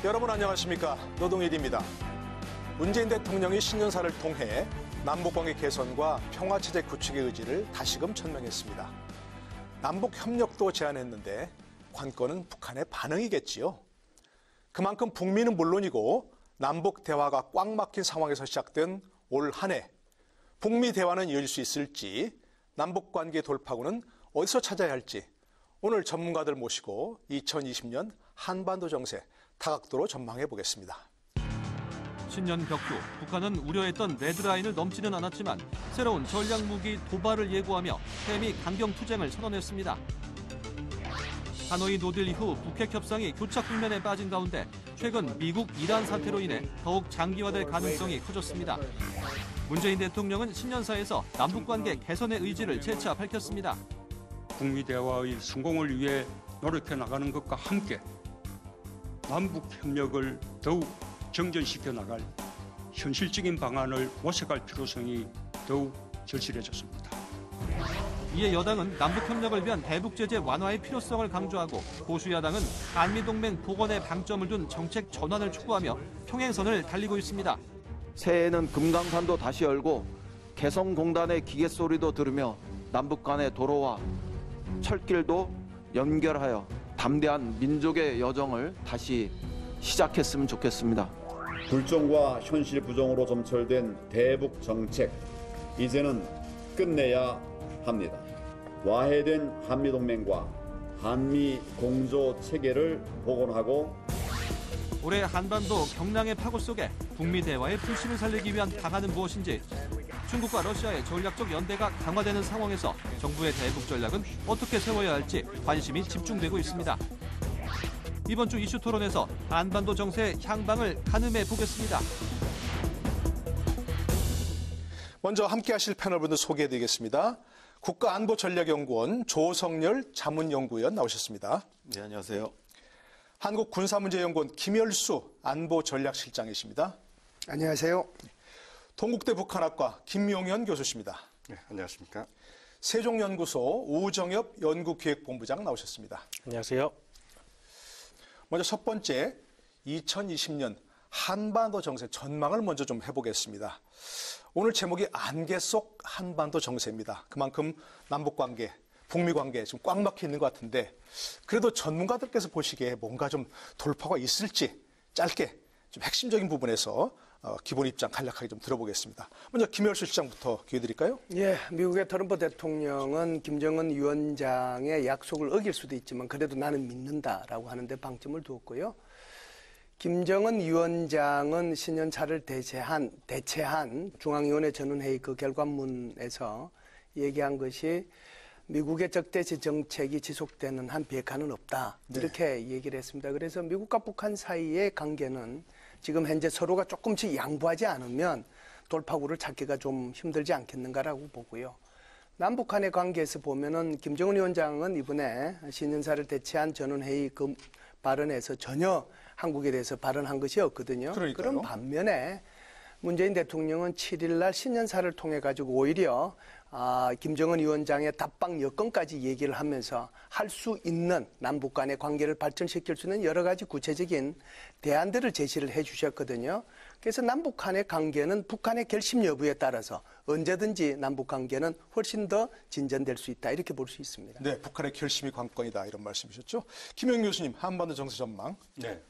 여러분 안녕하십니까? 노동일입니다. 문재인 대통령이 신년사를 통해 남북관계 개선과 평화체제 구축의 의지를 다시금 천명했습니다. 남북협력도 제안했는데 관건은 북한의 반응이겠지요. 그만큼 북미는 물론이고 남북 대화가 꽉 막힌 상황에서 시작된 올 한 해 북미 대화는 이어질 수 있을지, 남북관계 돌파구는 어디서 찾아야 할지 오늘 전문가들 모시고 2020년 한반도 정세 다각도로 전망해 보겠습니다. 신년 벽두, 북한은 우려했던 레드라인을 넘지는 않았지만 새로운 전략무기 도발을 예고하며 해미 강경 투쟁을 선언했습니다. 하노이 노딜 이후 북핵 협상이 교착 국면에 빠진 가운데 최근 미국 이란 사태로 인해 더욱 장기화될 가능성이 커졌습니다. 문재인 대통령은 신년사에서 남북관계 개선의 의지를 재차 밝혔습니다. 북미 대화의 성공을 위해 노력해 나가는 것과 함께 남북 협력을 더욱 정전시켜 나갈 현실적인 방안을 모색할 필요성이 더욱 절실해졌습니다. 이에 여당은 남북 협력을 위한 대북 제재 완화의 필요성을 강조하고, 보수 야당은 한미동맹 복원에 방점을 둔 정책 전환을 촉구하며 평행선을 달리고 있습니다. 새해에는 금강산도 다시 열고 개성공단의 기계 소리도 들으며 남북 간의 도로와 철길도 연결하여 담대한 민족의 여정을 다시 시작했으면 좋겠습니다. 불정과 현실 부정으로 점철된 대북 정책, 이제는 끝내야 합니다. 와해된 한미동맹과 한미 공조 체계를 복원하고, 올해 한반도 경랑의 파고 속에 북미 대화의 불씨를 살리기 위한 방안은 무엇인지, 중국과 러시아의 전략적 연대가 강화되는 상황에서 정부의 대북 전략은 어떻게 세워야 할지 관심이 집중되고 있습니다. 이번 주 이슈 토론에서 한반도 정세의 향방을 가늠해 보겠습니다. 먼저 함께 하실 패널분들 소개해드리겠습니다. 국가안보전략연구원 조성열 자문연구위원 나오셨습니다. 네, 안녕하세요. 한국군사문제연구원 김열수 안보전략실장이십니다. 안녕하세요. 동국대 북한학과 김용현 교수십니다. 네, 안녕하십니까. 세종연구소 우정엽 연구기획본부장 나오셨습니다. 안녕하세요. 먼저 첫 번째 2020년 한반도 정세 전망을 먼저 좀 해보겠습니다. 오늘 제목이 안개 속 한반도 정세입니다. 그만큼 남북관계, 북미관계 지금 꽉 막혀 있는 것 같은데, 그래도 전문가들께서 보시기에 뭔가 좀 돌파가 있을지 짧게 좀 핵심적인 부분에서 기본 입장 간략하게 좀 들어보겠습니다. 먼저 김열수 실장부터 기회 드릴까요? 예, 미국의 트럼프 대통령은 김정은 위원장의 약속을 어길 수도 있지만 그래도 나는 믿는다라고 하는데 방점을 두었고요. 김정은 위원장은 신년사를 대체한 중앙위원회 전원회의 그 결과문에서 얘기한 것이 미국의 적대시 정책이 지속되는 한 비핵화는 없다. 이렇게 얘기를 했습니다. 그래서 미국과 북한 사이의 관계는 지금 현재 서로가 조금씩 양보하지 않으면 돌파구를 찾기가 좀 힘들지 않겠는가라고 보고요. 남북한의 관계에서 보면은 김정은 위원장은 이번에 신년사를 대체한 전원회의 그 발언에서 전혀 한국에 대해서 발언한 것이 없거든요. 그러니까요. 그런 반면에 문재인 대통령은 7일 날 신년사를 통해 가지고 오히려 김정은 위원장의 답방 여건까지 얘기를 하면서 할 수 있는 남북 간의 관계를 발전시킬 수 있는 여러 가지 구체적인 대안들을 제시를 해 주셨거든요. 그래서 남북 간의 관계는 북한의 결심 여부에 따라서 언제든지 남북 관계는 훨씬 더 진전될 수 있다, 이렇게 볼 수 있습니다. 네, 북한의 결심이 관건이다 이런 말씀이셨죠. 김영 교수님, 한반도 정세 전망. 네,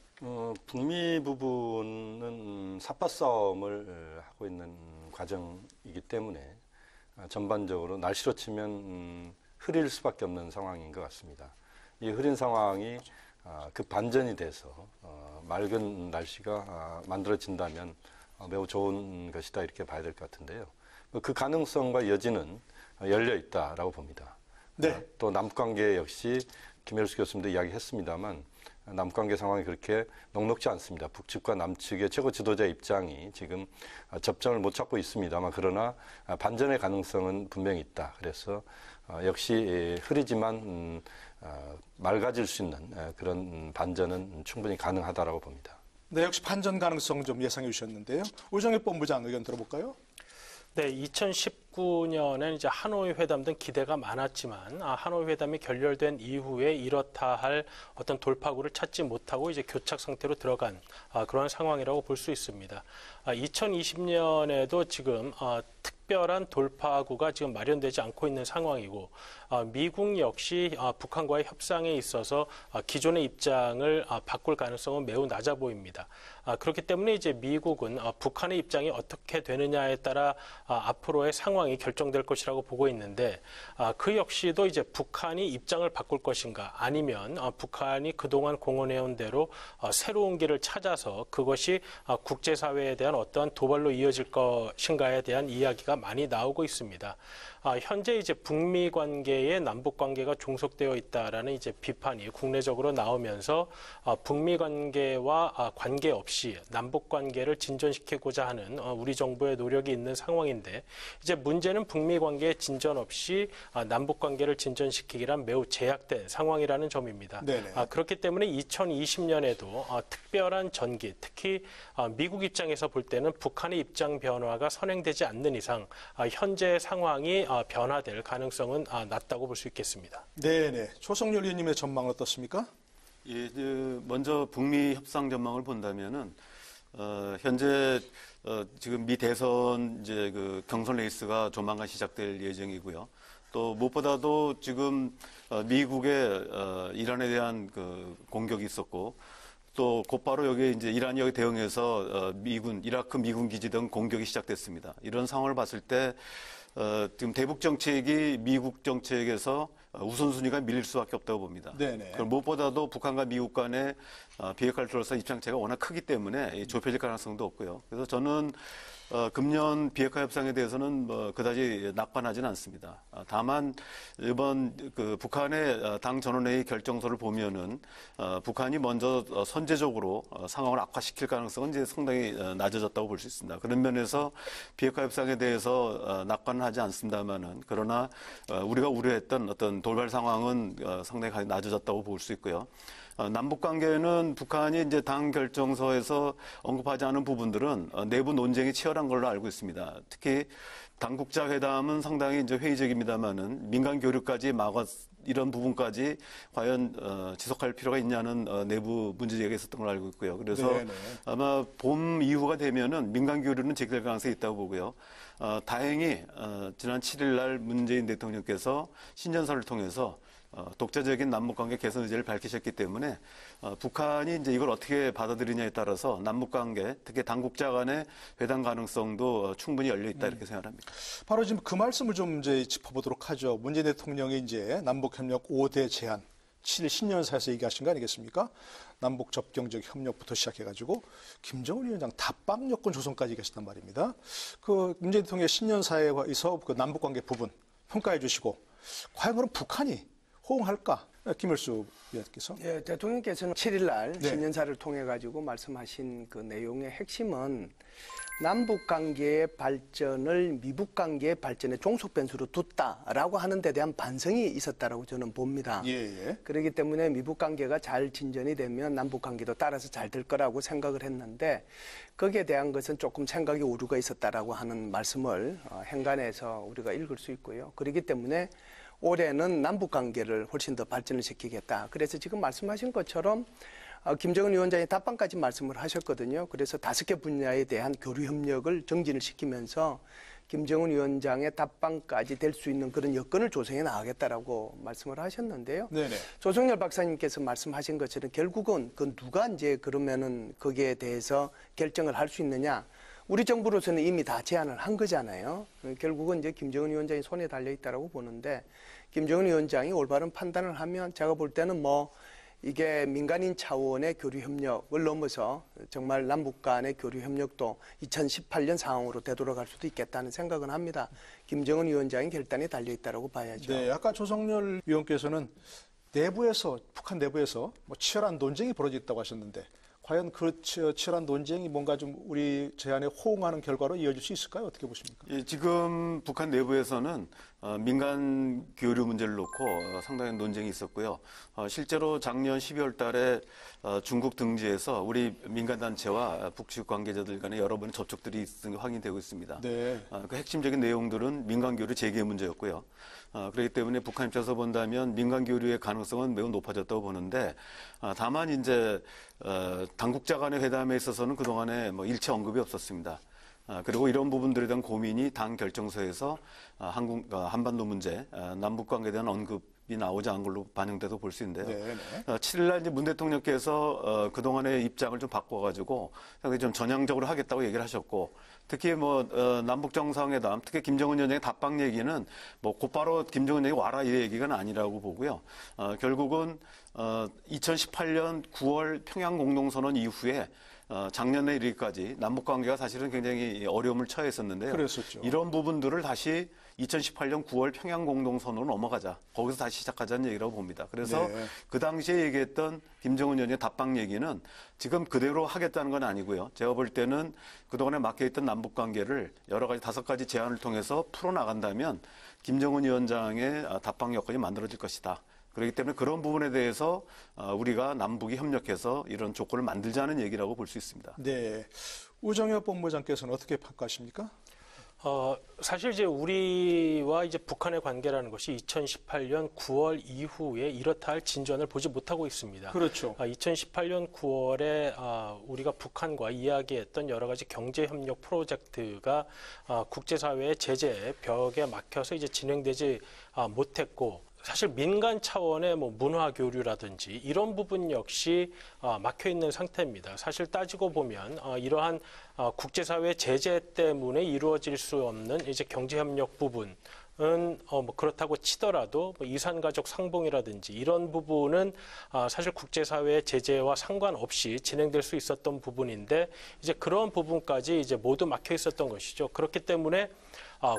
북미 부분은 삿바 싸움을 하고 있는 과정이기 때문에 전반적으로 날씨로 치면 흐릴 수밖에 없는 상황인 것 같습니다. 이 흐린 상황이 그 반전이 돼서 맑은 날씨가 만들어진다면 매우 좋은 것이다, 이렇게 봐야 될 것 같은데요. 그 가능성과 여지는 열려 있다라고 봅니다. 네. 또 남북관계 역시 김열수 교수님도 이야기했습니다만 남북관계 상황이 그렇게 녹록지 않습니다. 북측과 남측의 최고 지도자 입장이 지금 접점을 못 찾고 있습니다만, 그러나 반전의 가능성은 분명히 있다. 그래서 역시 흐리지만 맑아질 수 있는 그런 반전은 충분히 가능하다라고 봅니다. 네, 역시 반전 가능성 좀 예상해 주셨는데요. 우정엽 본부장 의견 들어볼까요? 네, 2010 2019년엔 이제 하노이 회담 등 기대가 많았지만 하노이 회담이 결렬된 이후에 이렇다 할 어떤 돌파구를 찾지 못하고 이제 교착 상태로 들어간 그런 상황이라고 볼 수 있습니다. 2020년에도 지금 특별한 돌파구가 지금 마련되지 않고 있는 상황이고 미국 역시 북한과의 협상에 있어서 기존의 입장을 바꿀 가능성은 매우 낮아 보입니다. 그렇기 때문에 이제 미국은 북한의 입장이 어떻게 되느냐에 따라 앞으로의 상황이 결정될 것이라고 보고 있는데 그 역시도 이제 북한이 입장을 바꿀 것인가 아니면 북한이 그동안 공언해온 대로 새로운 길을 찾아서 그것이 국제사회에 대한 어떠한 도발로 이어질 것인가에 대한 이야기가 많이 나오고 있습니다. 현재 이제 북미 관계에 남북 관계가 종속되어 있다라는 이제 비판이 국내적으로 나오면서 북미 관계와 관계없이 남북 관계를 진전시키고자 하는 우리 정부의 노력이 있는 상황인데 이제 문제는 북미 관계의 진전 없이 남북 관계를 진전시키기란 매우 제약된 상황이라는 점입니다. 그렇기 때문에 2020년에도 특별한 전기, 특히 미국 입장에서 볼 때는 북한의 입장 변화가 선행되지 않는 이상 현재 상황이 변화될 가능성은 낮다고 볼 수 있겠습니다. 네네. 조성렬 의원님의 전망은 어떻습니까? 예, 먼저 북미 협상 전망을 본다면은 현재 지금 미 대선 이제 그 경선 레이스가 조만간 시작될 예정이고요. 또 무엇보다도 지금 미국의 이란에 대한 그 공격이 있었고. 또 곧바로 여기 이제 이란이 대응해서 이라크 미군 기지 등 공격이 시작됐습니다. 이런 상황을 봤을 때 지금 대북 정책이 미국 정책에서 우선순위가 밀릴 수밖에 없다고 봅니다. 무엇보다도 북한과 미국 간의 비핵화로서 입장차가 워낙 크기 때문에 좁혀질 가능성도 없고요. 그래서 저는 금년 비핵화 협상에 대해서는 그다지 낙관하지는 않습니다. 다만 이번 그 북한의 당 전원회의 결정서를 보면은 북한이 먼저 선제적으로 상황을 악화시킬 가능성은 이제 상당히 낮아졌다고 볼 수 있습니다. 그런 면에서 비핵화 협상에 대해서 낙관은 하지 않습니다만은 그러나 우리가 우려했던 어떤 돌발 상황은 상당히 낮아졌다고 볼 수 있고요. 남북 관계는 북한이 이제 당 결정서에서 언급하지 않은 부분들은 내부 논쟁이 치열한 걸로 알고 있습니다. 특히 당국자 회담은 상당히 이제 회의적입니다만은 민간 교류까지 이런 부분까지 과연 지속할 필요가 있냐는 내부 문제제기가 있었던 걸로 알고 있고요. 그래서 아마 봄 이후가 되면은 민간 교류는 재개될 가능성이 있다고 보고요. 다행히 지난 7일 날 문재인 대통령께서 신년사를 통해서 독자적인 남북관계 개선 의지를 밝히셨기 때문에 북한이 이제 이걸 어떻게 받아들이냐에 따라서 남북관계, 특히 당국자 간의 회담 가능성도 충분히 열려 있다 이렇게 생각합니다. 바로 지금 그 말씀을 좀 이제 짚어보도록 하죠. 문재인 대통령이 이제 남북협력 5대 제안 7일 신년사에서 얘기하신 거 아니겠습니까? 남북 접경적 협력부터 시작해가지고 김정은 위원장 답방 여건 조성까지 얘기하셨단 말입니다. 그 문재인 대통령의 신년사에서 그 남북관계 부분 평가해 주시고 과연 그럼 북한이 호응할까? 김일수 위원께서. 예, 대통령께서는 7일 날 신년사를 통해 가지고 말씀하신 그 내용의 핵심은 남북 관계의 발전을 미북 관계의 발전의 종속 변수로 뒀다라고 하는 데 대한 반성이 있었다라고 저는 봅니다. 그렇기 때문에 미북 관계가 잘 진전이 되면 남북 관계도 따라서 잘 될 거라고 생각을 했는데 거기에 대한 것은 조금 생각이 오류가 있었다라고 하는 말씀을 행간에서 우리가 읽을 수 있고요. 그렇기 때문에 올해는 남북 관계를 훨씬 더 발전을 시키겠다. 그래서 지금 말씀하신 것처럼 김정은 위원장이 답방까지 말씀을 하셨거든요. 그래서 5개 분야에 대한 교류 협력을 정진을 시키면서 김정은 위원장의 답방까지 될 수 있는 그런 여건을 조성해 나가겠다라고 말씀을 하셨는데요. 조성렬 박사님께서 말씀하신 것처럼 결국은 그 누가 이제 그러면은 거기에 대해서 결정을 할 수 있느냐. 우리 정부로서는 이미 다 제안을 한 거잖아요. 결국은 이제 김정은 위원장이 손에 달려 있다라고 보는데 김정은 위원장이 올바른 판단을 하면 제가 볼 때는 이게 민간인 차원의 교류 협력을 넘어서 정말 남북 간의 교류 협력도 2018년 상황으로 되돌아갈 수도 있겠다는 생각은 합니다. 김정은 위원장의 결단에 달려 있다라고 봐야죠. 네, 아까 조성렬 위원께서는 북한 내부에서 치열한 논쟁이 벌어졌다고 하셨는데 과연 그 치열한 논쟁이 뭔가 좀 우리 제안에 호응하는 결과로 이어질 수 있을까요? 어떻게 보십니까? 예, 지금 북한 내부에서는 민간 교류 문제를 놓고 상당히 논쟁이 있었고요. 실제로 작년 12월 달에 중국 등지에서 우리 민간단체와 북측 관계자들 간에 여러 번의 접촉들이 있은 게 확인되고 있습니다. 네. 그 핵심적인 내용들은 민간 교류 재개 문제였고요. 그렇기 때문에 북한 입장에서 본다면 민간 교류의 가능성은 매우 높아졌다고 보는데, 다만 이제 당국자 간의 회담에 있어서는 그동안에 뭐 일체 언급이 없었습니다. 그리고 이런 부분들에 대한 고민이 당 결정서에서 한반도 문제, 남북 관계에 대한 언급이 나오지 않은 걸로 반영돼도 볼 수 있는데요. 네, 네. 7일날 이제 문 대통령께서 그동안의 입장을 좀 바꿔가지고 상당히 좀 전향적으로 하겠다고 얘기를 하셨고, 특히 뭐 남북 정상회담, 특히 김정은 위원장의 답방 얘기는 뭐 곧바로 김정은 위원장이 와라 이 얘기가 아니라고 보고요. 결국은 2018년 9월 평양 공동선언 이후에 작년에 이르기까지 남북 관계가 사실은 굉장히 어려움을 처해 있었는데요. 그랬었죠. 이런 부분들을 다시 2018년 9월 평양 공동선언으로 넘어가자. 거기서 다시 시작하자는 얘기라고 봅니다. 그래서 네. 그 당시에 얘기했던 김정은 위원장의 답방 얘기는 지금 그대로 하겠다는 건 아니고요. 제가 볼 때는 그동안에 막혀있던 남북 관계를 여러 가지 5가지 제안을 통해서 풀어나간다면 김정은 위원장의 답방 여건이 만들어질 것이다. 그렇기 때문에 그런 부분에 대해서 우리가 남북이 협력해서 이런 조건을 만들자는 얘기라고 볼 수 있습니다. 네. 우정엽 본부장께서는 어떻게 평가하십니까? 사실 이제 우리와 이제 북한의 관계라는 것이 2018년 9월 이후에 이렇다 할 진전을 보지 못하고 있습니다. 그렇죠. 2018년 9월에 우리가 북한과 이야기했던 여러 가지 경제 협력 프로젝트가 국제사회의 제재 벽에 막혀서 이제 진행되지 못했고, 사실 민간 차원의 뭐 문화 교류라든지 이런 부분 역시 막혀 있는 상태입니다. 사실 따지고 보면 이러한 국제사회 제재 때문에 이루어질 수 없는 이제 경제협력 부분은 뭐 그렇다고 치더라도 뭐 이산가족 상봉이라든지 이런 부분은 사실 국제사회의 제재와 상관없이 진행될 수 있었던 부분인데, 이제 그런 부분까지 이제 모두 막혀 있었던 것이죠. 그렇기 때문에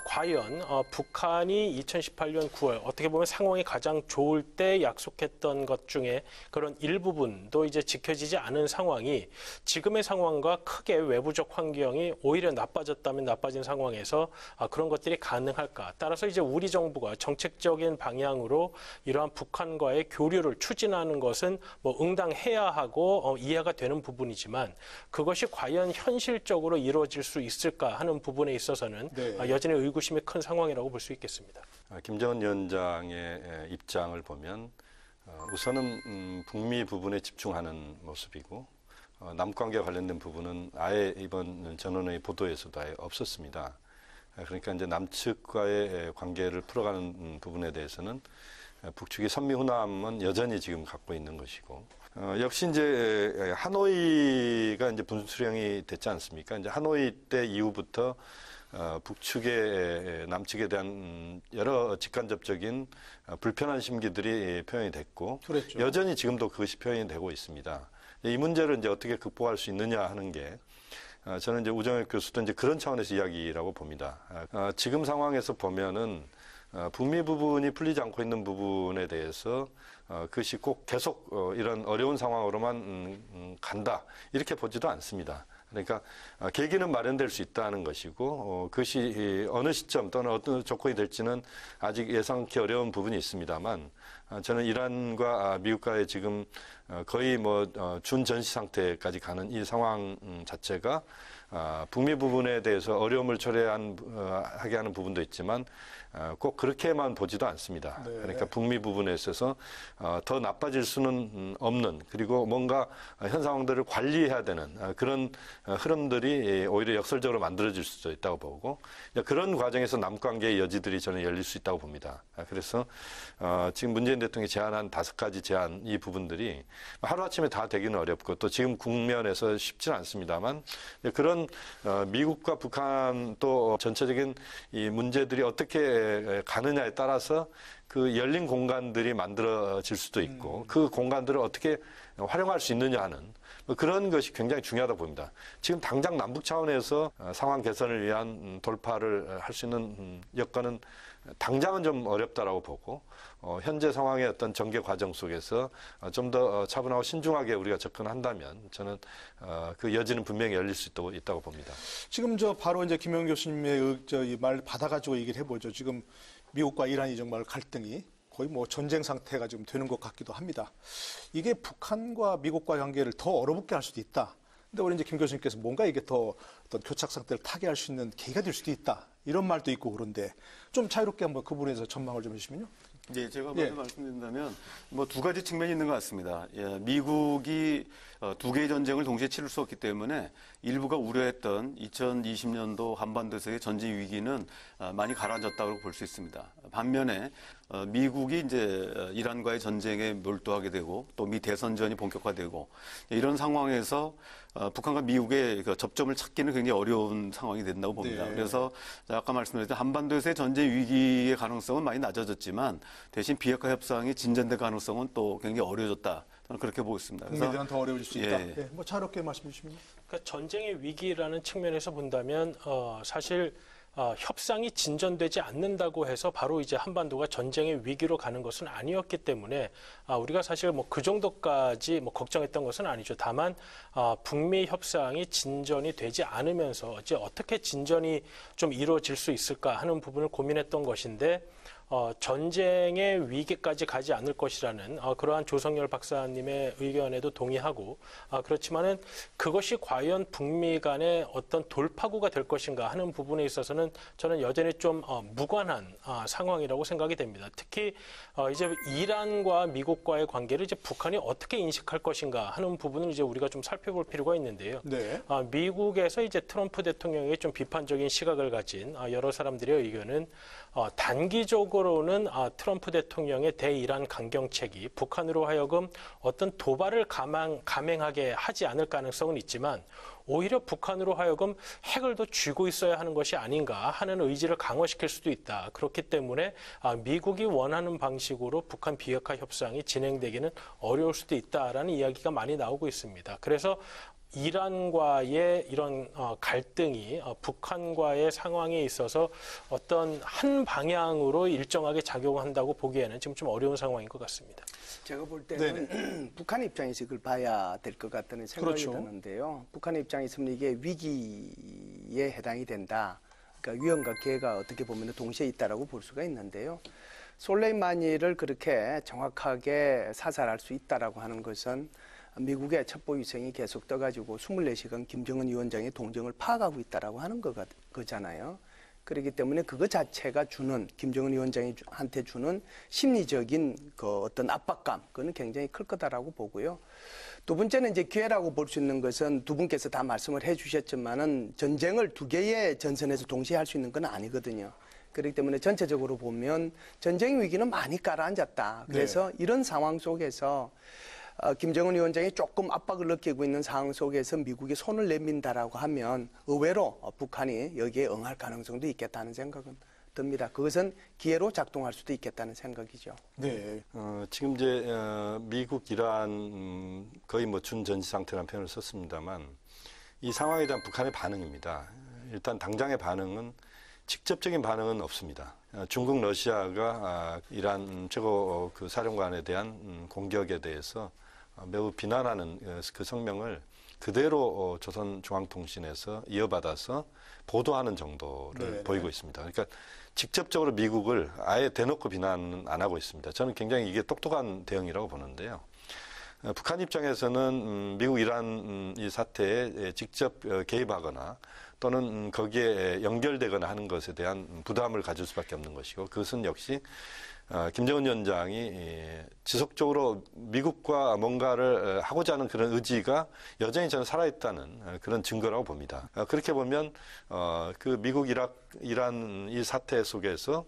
과연 북한이 2018년 9월 어떻게 보면 상황이 가장 좋을 때 약속했던 것 중에 그런 일부분도 이제 지켜지지 않은 상황이 지금의 상황과 크게 외부적 환경이 오히려 나빠졌다면 나빠진 상황에서 그런 것들이 가능할까? 따라서 이제 우리 정부가 정책적인 방향으로 이러한 북한과의 교류를 추진하는 것은 뭐 응당해야 하고 이해가 되는 부분이지만, 그것이 과연 현실적으로 이루어질 수 있을까 하는 부분에 있어서는 네. 여전히 의구심이 큰 상황이라고 볼 수 있겠습니다. 김정은 위원장의 입장을 보면 우선은 북미 부분에 집중하는 모습이고, 남북관계와 관련된 부분은 아예 이번 전원의 보도에서도 아예 없었습니다. 그러니까 이제 남측과의 관계를 풀어가는 부분에 대해서는 북측이 선미후남은 여전히 지금 갖고 있는 것이고, 역시 이제 하노이가 이제 분수령이 됐지 않습니까? 이제 하노이 때 이후부터 북측의 남측에 대한 여러 직간접적인 불편한 심기들이 표현이 됐고, 그랬죠. 여전히 지금도 그것이 표현이 되고 있습니다. 이 문제를 이제 어떻게 극복할 수 있느냐 하는 게 저는 이제 우정엽 교수도 이제 그런 차원에서 이야기라고 봅니다. 지금 상황에서 보면은 북미 부분이 풀리지 않고 있는 부분에 대해서 그것이 꼭 계속 이런 어려운 상황으로만 간다 이렇게 보지도 않습니다. 그러니까 계기는 마련될 수 있다는 것이고, 그것이 어느 시점 또는 어떤 조건이 될지는 아직 예상하기 어려운 부분이 있습니다만, 저는 이란과 미국과의 지금 거의 뭐 준전시 상태까지 가는 이 상황 자체가 북미 부분에 대해서 어려움을 초래하게 하는 부분도 있지만 꼭 그렇게만 보지도 않습니다. 네. 그러니까 북미 부분에 있어서 더 나빠질 수는 없는, 그리고 뭔가 현 상황들을 관리해야 되는 그런 흐름들이 오히려 역설적으로 만들어질 수도 있다고 보고, 그런 과정에서 남관계의 여지들이 저는 열릴 수 있다고 봅니다. 그래서 지금 문재인 대통령이 제안한 5가지 제안, 이 부분들이 하루아침에 다 되기는 어렵고 또 지금 국면에서 쉽지는 않습니다만, 그런 미국과 북한 또 전체적인 이 문제들이 어떻게 가느냐에 따라서 그 열린 공간들이 만들어질 수도 있고, 그 공간들을 어떻게 활용할 수 있느냐 하는 그런 것이 굉장히 중요하다고 봅니다. 지금 당장 남북 차원에서 상황 개선을 위한 돌파를 할 수 있는 여건은 당장은 좀 어렵다라고 보고, 현재 상황의 어떤 전개 과정 속에서 좀 더 차분하고 신중하게 우리가 접근한다면 저는 그 여지는 분명히 열릴 수 있다고 봅니다. 지금 바로 이제 김영 교수님의 이 말 받아가지고 얘기를 해보죠. 지금 미국과 이란이 정말 갈등이 거의 뭐 전쟁 상태가 좀 되는 것 같기도 합니다. 이게 북한과 미국과 관계를 더 얼어붙게 할 수도 있다. 근데 우리 이제 김 교수님께서 뭔가 이게 더 어떤 교착 상태를 타개할 수 있는 계기가 될 수도 있다. 이런 말도 있고 그런데 좀 자유롭게 한번 그 부분에서 전망을 좀 해주시면요. 네, 제가 먼저 말씀드린다면 뭐 두 가지 측면이 있는 것 같습니다. 미국이 두 개의 전쟁을 동시에 치를 수 없기 때문에 일부가 우려했던 2020년도 한반도에서의 전쟁 위기는 많이 가라앉았다고 볼 수 있습니다. 반면에 미국이 이제 이란과의 전쟁에 몰두하게 되고 또 미 대선전이 본격화되고 이런 상황에서 북한과 미국의 접점을 찾기는 굉장히 어려운 상황이 된다고 봅니다. 네. 그래서 아까 말씀드렸던 한반도에서의 전쟁 위기의 가능성은 많이 낮아졌지만 대신 비핵화 협상이 진전될 가능성은 또 굉장히 어려워졌다. 저는 그렇게 보고 있습니다. 국민에 대한 더 어려워질 수 있다. 예. 예, 뭐 자유롭게 말씀해 주시면요. 그러니까 전쟁의 위기라는 측면에서 본다면 사실 협상이 진전되지 않는다고 해서 바로 이제 한반도가 전쟁의 위기로 가는 것은 아니었기 때문에 우리가 사실 뭐 그 정도까지 뭐 걱정했던 것은 아니죠. 다만 북미 협상이 진전이 되지 않으면서 어떻게 진전이 좀 이루어질 수 있을까 하는 부분을 고민했던 것인데 전쟁의 위기까지 가지 않을 것이라는 그러한 조성열 박사님의 의견에도 동의하고 그렇지만은 그것이 과연 북미 간의 어떤 돌파구가 될 것인가 하는 부분에 있어서는 저는 여전히 좀 무관한 상황이라고 생각이 됩니다. 특히 이제 이란과 미국과의 관계를 이제 북한이 어떻게 인식할 것인가 하는 부분을 이제 우리가 좀 살펴볼 필요가 있는데요. 네. 미국에서 이제 트럼프 대통령에게 좀 비판적인 시각을 가진 여러 사람들의 의견은 단기적으로는 트럼프 대통령의 대이란 강경책이 북한으로 하여금 어떤 도발을 감행하게 하지 않을 가능성은 있지만 오히려 북한으로 하여금 핵을 더 쥐고 있어야 하는 것이 아닌가 하는 의지를 강화시킬 수도 있다. 그렇기 때문에 미국이 원하는 방식으로 북한 비핵화 협상이 진행되기는 어려울 수도 있다라는 이야기가 많이 나오고 있습니다. 그래서 이란과의 이런 갈등이 북한과의 상황에 있어서 어떤 한 방향으로 일정하게 작용한다고 보기에는 지금 좀 어려운 상황인 것 같습니다. 제가 볼 때는 북한 입장에서 이걸 봐야 될 것 같다는 생각이 그렇죠. 드는데요. 북한 입장에서는 이게 위기에 해당이 된다. 그러니까 위험과 기회가 어떻게 보면 동시에 있다라고 볼 수가 있는데요. 솔레이마니를 그렇게 정확하게 사살할 수 있다라고 하는 것은 미국의 첩보 위성이 계속 떠가지고 24시간 김정은 위원장의 동정을 파악하고 있다라고 하는 거잖아요. 그렇기 때문에 그거 자체가 주는 김정은 위원장한테 주는 심리적인 그 어떤 압박감, 그거는 굉장히 클 거다라고 보고요. 두 번째는 이제 기회라고 볼 수 있는 것은 두 분께서 다 말씀을 해주셨지만은 전쟁을 두 개의 전선에서 동시에 할 수 있는 건 아니거든요. 그렇기 때문에 전체적으로 보면 전쟁 위기는 많이 가라앉았다. 그래서 이런 상황 속에서 김정은 위원장이 조금 압박을 느끼고 있는 상황 속에서 미국이 손을 내민다라고 하면 의외로 북한이 여기에 응할 가능성도 있겠다는 생각은 듭니다. 그것은 기회로 작동할 수도 있겠다는 생각이죠. 네. 지금 이제 미국, 이란 거의 뭐 준전시 상태라는 표현을 썼습니다만 이 상황에 대한 북한의 반응입니다. 일단 당장의 반응은 직접적인 반응은 없습니다. 중국, 러시아가 이란 최고 그 사령관에 대한 공격에 대해서 매우 비난하는 그 성명을 그대로 조선중앙통신에서 이어받아서 보도하는 정도를 보이고 있습니다. 그러니까 직접적으로 미국을 아예 대놓고 비난은 안 하고 있습니다. 저는 굉장히 이게 똑똑한 대응이라고 보는데요. 북한 입장에서는 미국, 이란 이 사태에 직접 개입하거나 또는 거기에 연결되거나 하는 것에 대한 부담을 가질 수밖에 없는 것이고 그것은 역시 김정은 위원장이 지속적으로 미국과 뭔가를 하고자 하는 그런 의지가 여전히 저는 살아있다는 그런 증거라고 봅니다. 그렇게 보면 그 미국, 이란 이 사태 속에서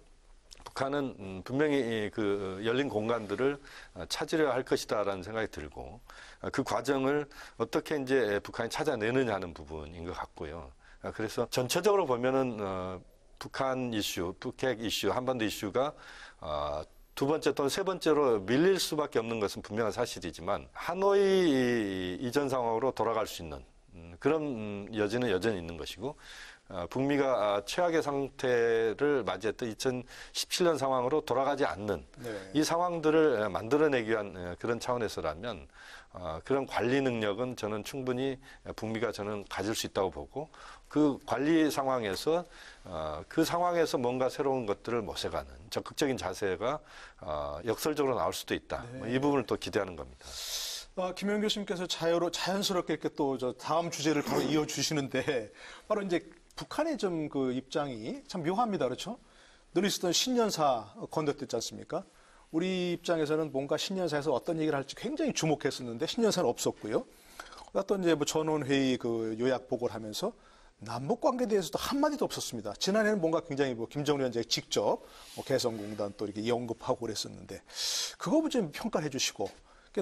북한은 분명히 그 열린 공간들을 찾으려 할 것이다라는 생각이 들고 그 과정을 어떻게 이제 북한이 찾아내느냐 하는 부분인 것 같고요. 그래서 전체적으로 보면은 북한 이슈, 북핵 이슈, 한반도 이슈가 두 번째 또는 세 번째로 밀릴 수밖에 없는 것은 분명한 사실이지만 하노이 이전 상황으로 돌아갈 수 있는 그런 여지는 여전히 있는 것이고 북미가 최악의 상태를 맞이했던 2017년 상황으로 돌아가지 않는 이 상황들을 만들어내기 위한 그런 차원에서라면 그런 관리 능력은 저는 충분히 북미가 저는 가질 수 있다고 보고 그 관리 상황에서 그 상황에서 뭔가 새로운 것들을 모색하는 적극적인 자세가 역설적으로 나올 수도 있다. 이 부분을 또 기대하는 겁니다. 김영 교수님께서 자연스럽게 이렇게 또 저 다음 주제를 바로 이어주시는데 바로 이제 북한의 좀 그 입장이 참 묘합니다. 그렇죠? 늘 있었던 신년사 건너뛰지 않습니까? 우리 입장에서는 뭔가 신년사에서 어떤 얘기를 할지 굉장히 주목했었는데 신년사는 없었고요. 어떤 이제 뭐 전원회의 그 요약 보고를 하면서 남북 관계에 대해서도 한마디도 없었습니다. 지난해는 뭔가 굉장히 뭐 김정은 위원장이 직접 뭐 개성공단 또 이렇게 언급하고 그랬었는데 그거 좀 평가를 해주시고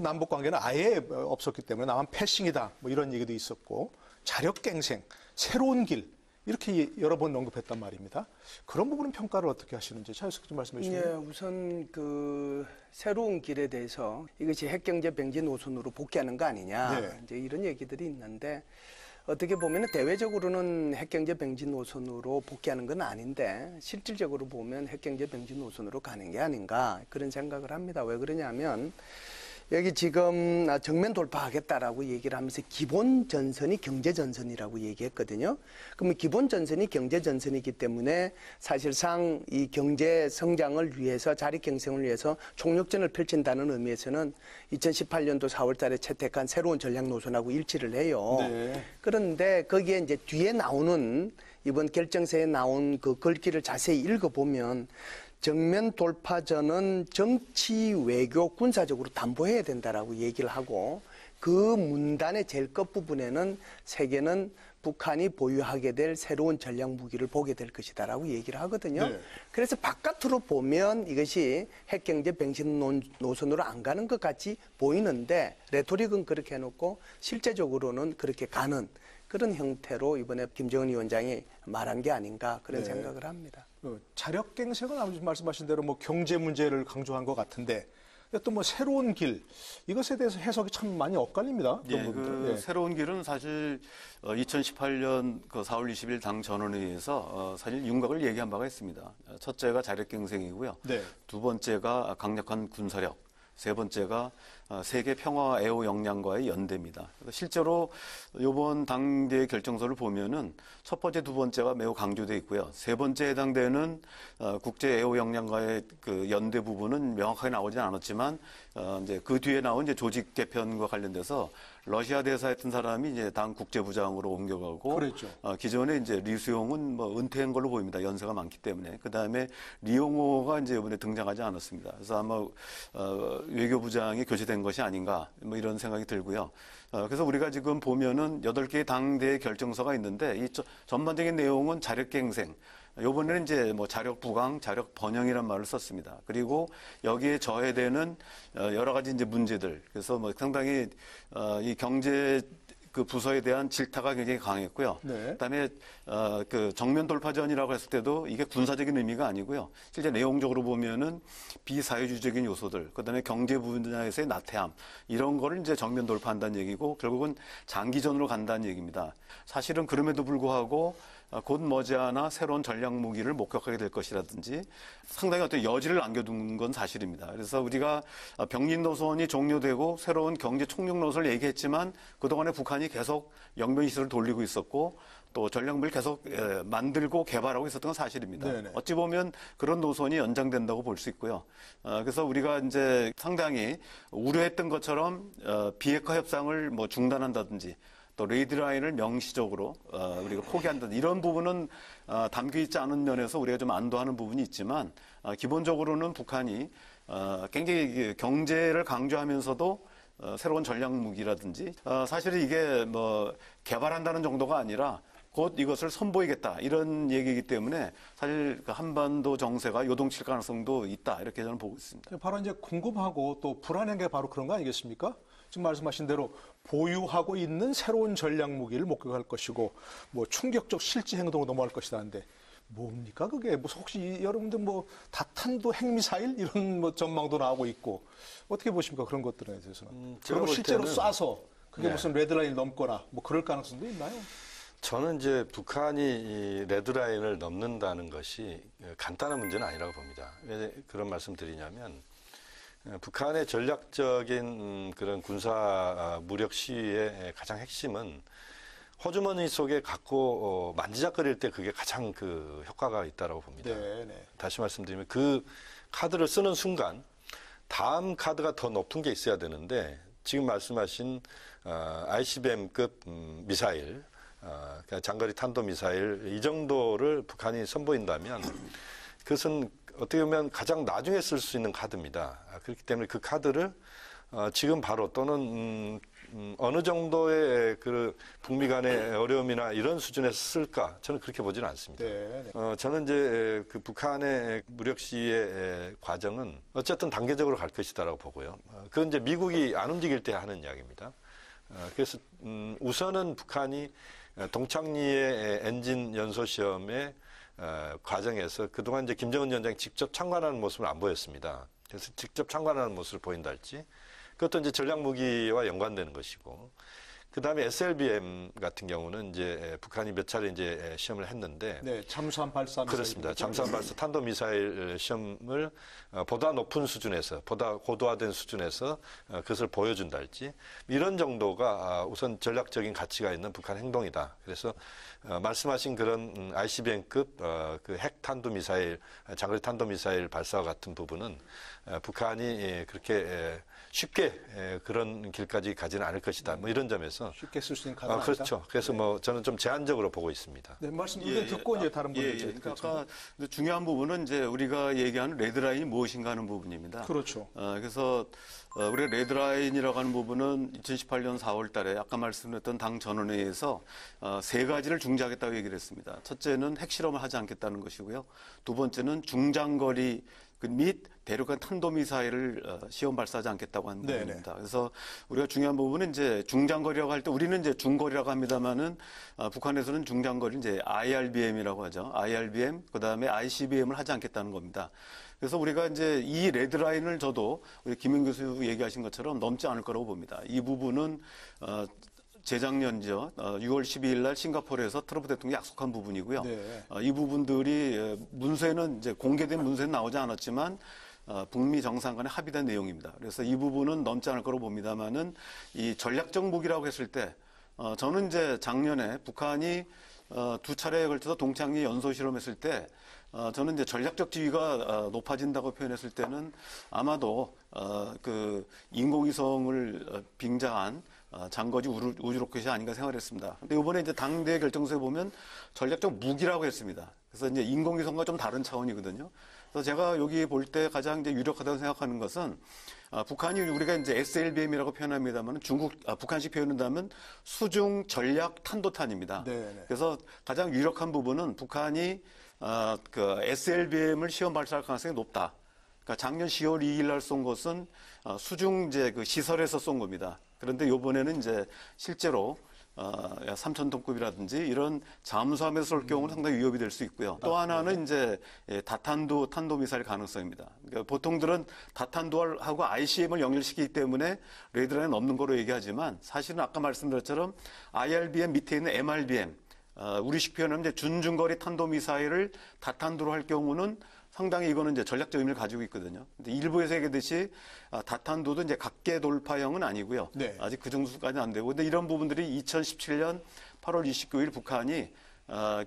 남북 관계는 아예 없었기 때문에 나만 패싱이다 뭐 이런 얘기도 있었고 자력갱생, 새로운 길 이렇게 여러 번 언급했단 말입니다. 그런 부분은 평가를 어떻게 하시는지 차유석 좀 말씀해 주시면. 예, 우선 그 새로운 길에 대해서 이것이 핵경제 병지 노선으로 복귀하는 거 아니냐 네. 이제 이런 얘기들이 있는데 어떻게 보면 대외적으로는 핵경제 병지 노선으로 복귀하는 건 아닌데 실질적으로 보면 핵경제 병지 노선으로 가는 게 아닌가 그런 생각을 합니다. 왜 그러냐면 여기 지금 정면 돌파하겠다라고 얘기를 하면서 기본 전선이 경제 전선이라고 얘기했거든요. 그러면 기본 전선이 경제 전선이기 때문에 사실상 이 경제 성장을 위해서 자립 경쟁을 위해서 총력전을 펼친다는 의미에서는 2018년도 4월 달에 채택한 새로운 전략 노선하고 일치를 해요. 네. 그런데 거기에 이제 뒤에 나오는 이번 결정서에 나온 그 글귀를 자세히 읽어보면 정면 돌파전은 정치, 외교, 군사적으로 담보해야 된다라고 얘기를 하고 그 문단의 제일 끝부분에는 세계는 북한이 보유하게 될 새로운 전략 무기를 보게 될 것이다라고 얘기를 하거든요. 네. 그래서 바깥으로 보면 이것이 핵경제 병신 노선으로 안 가는 것 같이 보이는데 레토릭은 그렇게 해놓고 실제적으로는 그렇게 가는 그런 형태로 이번에 김정은 위원장이 말한 게 아닌가 그런 네. 생각을 합니다. 자력갱생은 아버지 말씀하신 대로 뭐 경제 문제를 강조한 것 같은데 또 뭐 새로운 길 이것에 대해서 해석이 참 많이 엇갈립니다. 예, 그 새로운 길은 사실 2018년 그 4월 20일 당 전원회의에서 사실 윤곽을 얘기한 바가 있습니다. 첫째가 자력갱생이고요. 네. 두 번째가 강력한 군사력. 세 번째가 세계 평화 애호 역량과의 연대입니다. 실제로 이번 당대 결정서를 보면은 첫 번째, 두 번째가 매우 강조되어 있고요. 세 번째 해당되는 국제 애호 역량과의 그 연대 부분은 명확하게 나오진 않았지만 이제 그 뒤에 나온 이제 조직 개편과 관련돼서 러시아 대사했던 사람이 이제 당 국제부장으로 옮겨가고 그랬죠. 기존에 이제 리수용은 뭐 은퇴한 걸로 보입니다. 연세가 많기 때문에. 그 다음에 리용호가 이제 이번에 등장하지 않았습니다. 그래서 아마 외교부장이 교체된 것이 아닌가 뭐 이런 생각이 들고요. 그래서 우리가 지금 보면은 8개의 당대 결정서가 있는데 이 전반적인 내용은 자력갱생. 요번에는 이제 뭐 자력 부강, 자력 번영이라는 말을 썼습니다. 그리고 여기에 저해되는 여러 가지 이제 문제들. 그래서 뭐 상당히 이 경제 그 부서에 대한 질타가 굉장히 강했고요. 네. 그다음에 그 정면 돌파전이라고 했을 때도 이게 군사적인 의미가 아니고요. 실제 내용적으로 보면은 비사회주의적인 요소들, 그다음에 경제 분야에서의 나태함 이런 거를 이제 정면 돌파한다는 얘기고 결국은 장기전으로 간다는 얘기입니다. 사실은 그럼에도 불구하고 곧 머지않아 새로운 전략 무기를 목격하게 될 것이라든지 상당히 어떤 여지를 남겨둔 건 사실입니다. 그래서 우리가 병린 노선이 종료되고 새로운 경제 총력 노선을 얘기했지만 그동안에 북한이 계속 영변 시설을 돌리고 있었고 또 전략무기를 계속 만들고 개발하고 있었던 건 사실입니다. 네네. 어찌 보면 그런 노선이 연장된다고 볼 수 있고요. 그래서 우리가 이제 상당히 우려했던 것처럼 비핵화 협상을 뭐 중단한다든지 또 레이드라인을 명시적으로 우리가 포기한다든지 이런 부분은 담겨 있지 않은 면에서 우리가 좀 안도하는 부분이 있지만 기본적으로는 북한이 굉장히 경제를 강조하면서도 새로운 전략 무기라든지 사실은 이게 뭐 개발한다는 정도가 아니라 곧 이것을 선보이겠다 이런 얘기이기 때문에 사실 한반도 정세가 요동칠 가능성도 있다 이렇게 저는 보고 있습니다. 바로 이제 궁금하고 또 불안한 게 바로 그런 거 아니겠습니까? 지금 말씀하신 대로 보유하고 있는 새로운 전략 무기를 목격할 것이고 뭐 충격적 실제 행동으로 넘어갈 것이라는데 뭡니까 그게? 뭐 혹시 여러분들 뭐 다탄도 핵미사일 이런 뭐 전망도 나오고 있고 어떻게 보십니까 그런 것들에 대해서는? 그리고 실제로 쏴서 그게 네. 무슨 레드라인을 넘거나 뭐 그럴 가능성도 있나요? 저는 이제 북한이 이 레드라인을 넘는다는 것이 간단한 문제는 아니라고 봅니다. 왜 그런 말씀 드리냐면 북한의 전략적인 그런 군사 무력 시위의 가장 핵심은 호주머니 속에 갖고 만지작거릴 때 그게 가장 그 효과가 있다고 봅니다. 네. 다시 말씀드리면 그 카드를 쓰는 순간 다음 카드가 더 높은 게 있어야 되는데 지금 말씀하신 ICBM급 미사일, 그러니까 장거리 탄도 미사일 이 정도를 북한이 선보인다면 그것은 어떻게 보면 가장 나중에 쓸 수 있는 카드입니다. 그렇기 때문에 그 카드를 지금 바로 또는 어느 정도의 그 북미 간의 어려움이나 이런 수준에서 쓸까? 저는 그렇게 보지는 않습니다. 저는 이제 그 북한의 무력 시위의 과정은 어쨌든 단계적으로 갈 것이다라고 보고요. 그건 이제 미국이 안 움직일 때 하는 이야기입니다. 그래서 우선은 북한이 동창리의 엔진 연소 시험의 과정에서 그동안 이제 김정은 위원장이 직접 참관하는 모습을 안 보였습니다. 그래서 직접 참관하는 모습을 보인다 할지 그것도 이제 전략 무기와 연관되는 것이고, 그 다음에 SLBM 같은 경우는 이제 북한이 몇 차례 이제 시험을 했는데, 네, 잠수함 발사 그렇습니다. 잠수함 발사 탄도 미사일 시험을 보다 높은 수준에서, 보다 고도화된 수준에서 그것을 보여준다 할지 이런 정도가 우선 전략적인 가치가 있는 북한 행동이다. 그래서 말씀하신 그런 ICBM급 그 핵 탄도 미사일, 장거리 탄도 미사일 발사와 같은 부분은 북한이 그렇게 쉽게 그런 길까지 가지는 않을 것이다. 뭐 이런 점에서 쉽게 쓸 수 있는 카드는 아니다. 그렇죠. 그래서 뭐 저는 좀 제한적으로 보고 있습니다. 네, 말씀 듣고 이제 다른 분들 아까 중요한 부분은 이제 우리가 얘기하는 레드라인이 무엇인가 하는 부분입니다. 그렇죠. 그래서 우리가 레드라인이라고 하는 부분은 2018년 4월 달에 아까 말씀드렸던 당 전원회의에서 세 가지를 중지하겠다고 얘기를 했습니다. 첫째는 핵실험을 하지 않겠다는 것이고요. 두 번째는 중장거리 및 대륙간 탄도미사일을 시험 발사하지 않겠다고 하는 부분입니다. 그래서 우리가 중요한 부분은 이제 중장거리라고 할 때 우리는 이제 중거리라고 합니다만은 북한에서는 중장거리 이제 IRBM이라고 하죠. IRBM 그다음에 ICBM을 하지 않겠다는 겁니다. 그래서 우리가 이제 이 레드라인을 저도 우리 김영 교수 얘기하신 것처럼 넘지 않을 거라고 봅니다. 이 부분은 재작년이죠. 6월 12일 날 싱가포르에서 트럼프 대통령이 약속한 부분이고요. 이 부분들이 문서에는 이제 공개된 문서에는 나오지 않았지만 북미 정상 간에 합의된 내용입니다. 그래서 이 부분은 넘지 않을 거로 봅니다만은 이 전략적 무기라고 했을 때 저는 이제 작년에 북한이 두 차례에 걸쳐서 동창리 연소 실험했을 때 저는 이제 전략적 지위가 높아진다고 표현했을 때는 아마도 그 인공위성을 빙자한 장거리 우주 로켓이 아닌가 생각했습니다. 근데 이번에 이제 당대 결정서에 보면 전략적 무기라고 했습니다. 그래서 이제 인공위성과 좀 다른 차원이거든요. 그래서 제가 여기 볼 때 가장 이제 유력하다고 생각하는 것은 북한이 우리가 이제 SLBM이라고 표현합니다만 북한식 표현한다면 수중 전략 탄도탄입니다. 그래서 가장 유력한 부분은 북한이 그 SLBM을 시험 발사할 가능성이 높다. 그러니까 작년 10월 2일 날 쏜 것은 수중 이제 그 시설에서 쏜 겁니다. 그런데 이번에는 이제 실제로 3,000톤급이라든지 이런 잠수함에서 쏠 경우는 상당히 위협이 될 수 있고요. 또 하나는 이제 다탄도 탄도미사일 가능성입니다. 그러니까 보통들은 다탄도하고 ICBM을 연결시키기 때문에 레드라인은 없는 거로 얘기하지만 사실은 아까 말씀드렸처럼 IRBM 밑에 있는 MRBM 우리식 표현하면 이제 준중거리 탄도미사일을 다탄도로 할 경우는 상당히 이거는 이제 전략적 의미를 가지고 있거든요. 근데 일부에서 얘기했듯이 다탄도도 이제 각계 돌파형은 아니고요. 아직 그 정도까지는 안 되고. 근데 이런 부분들이 2017년 8월 29일 북한이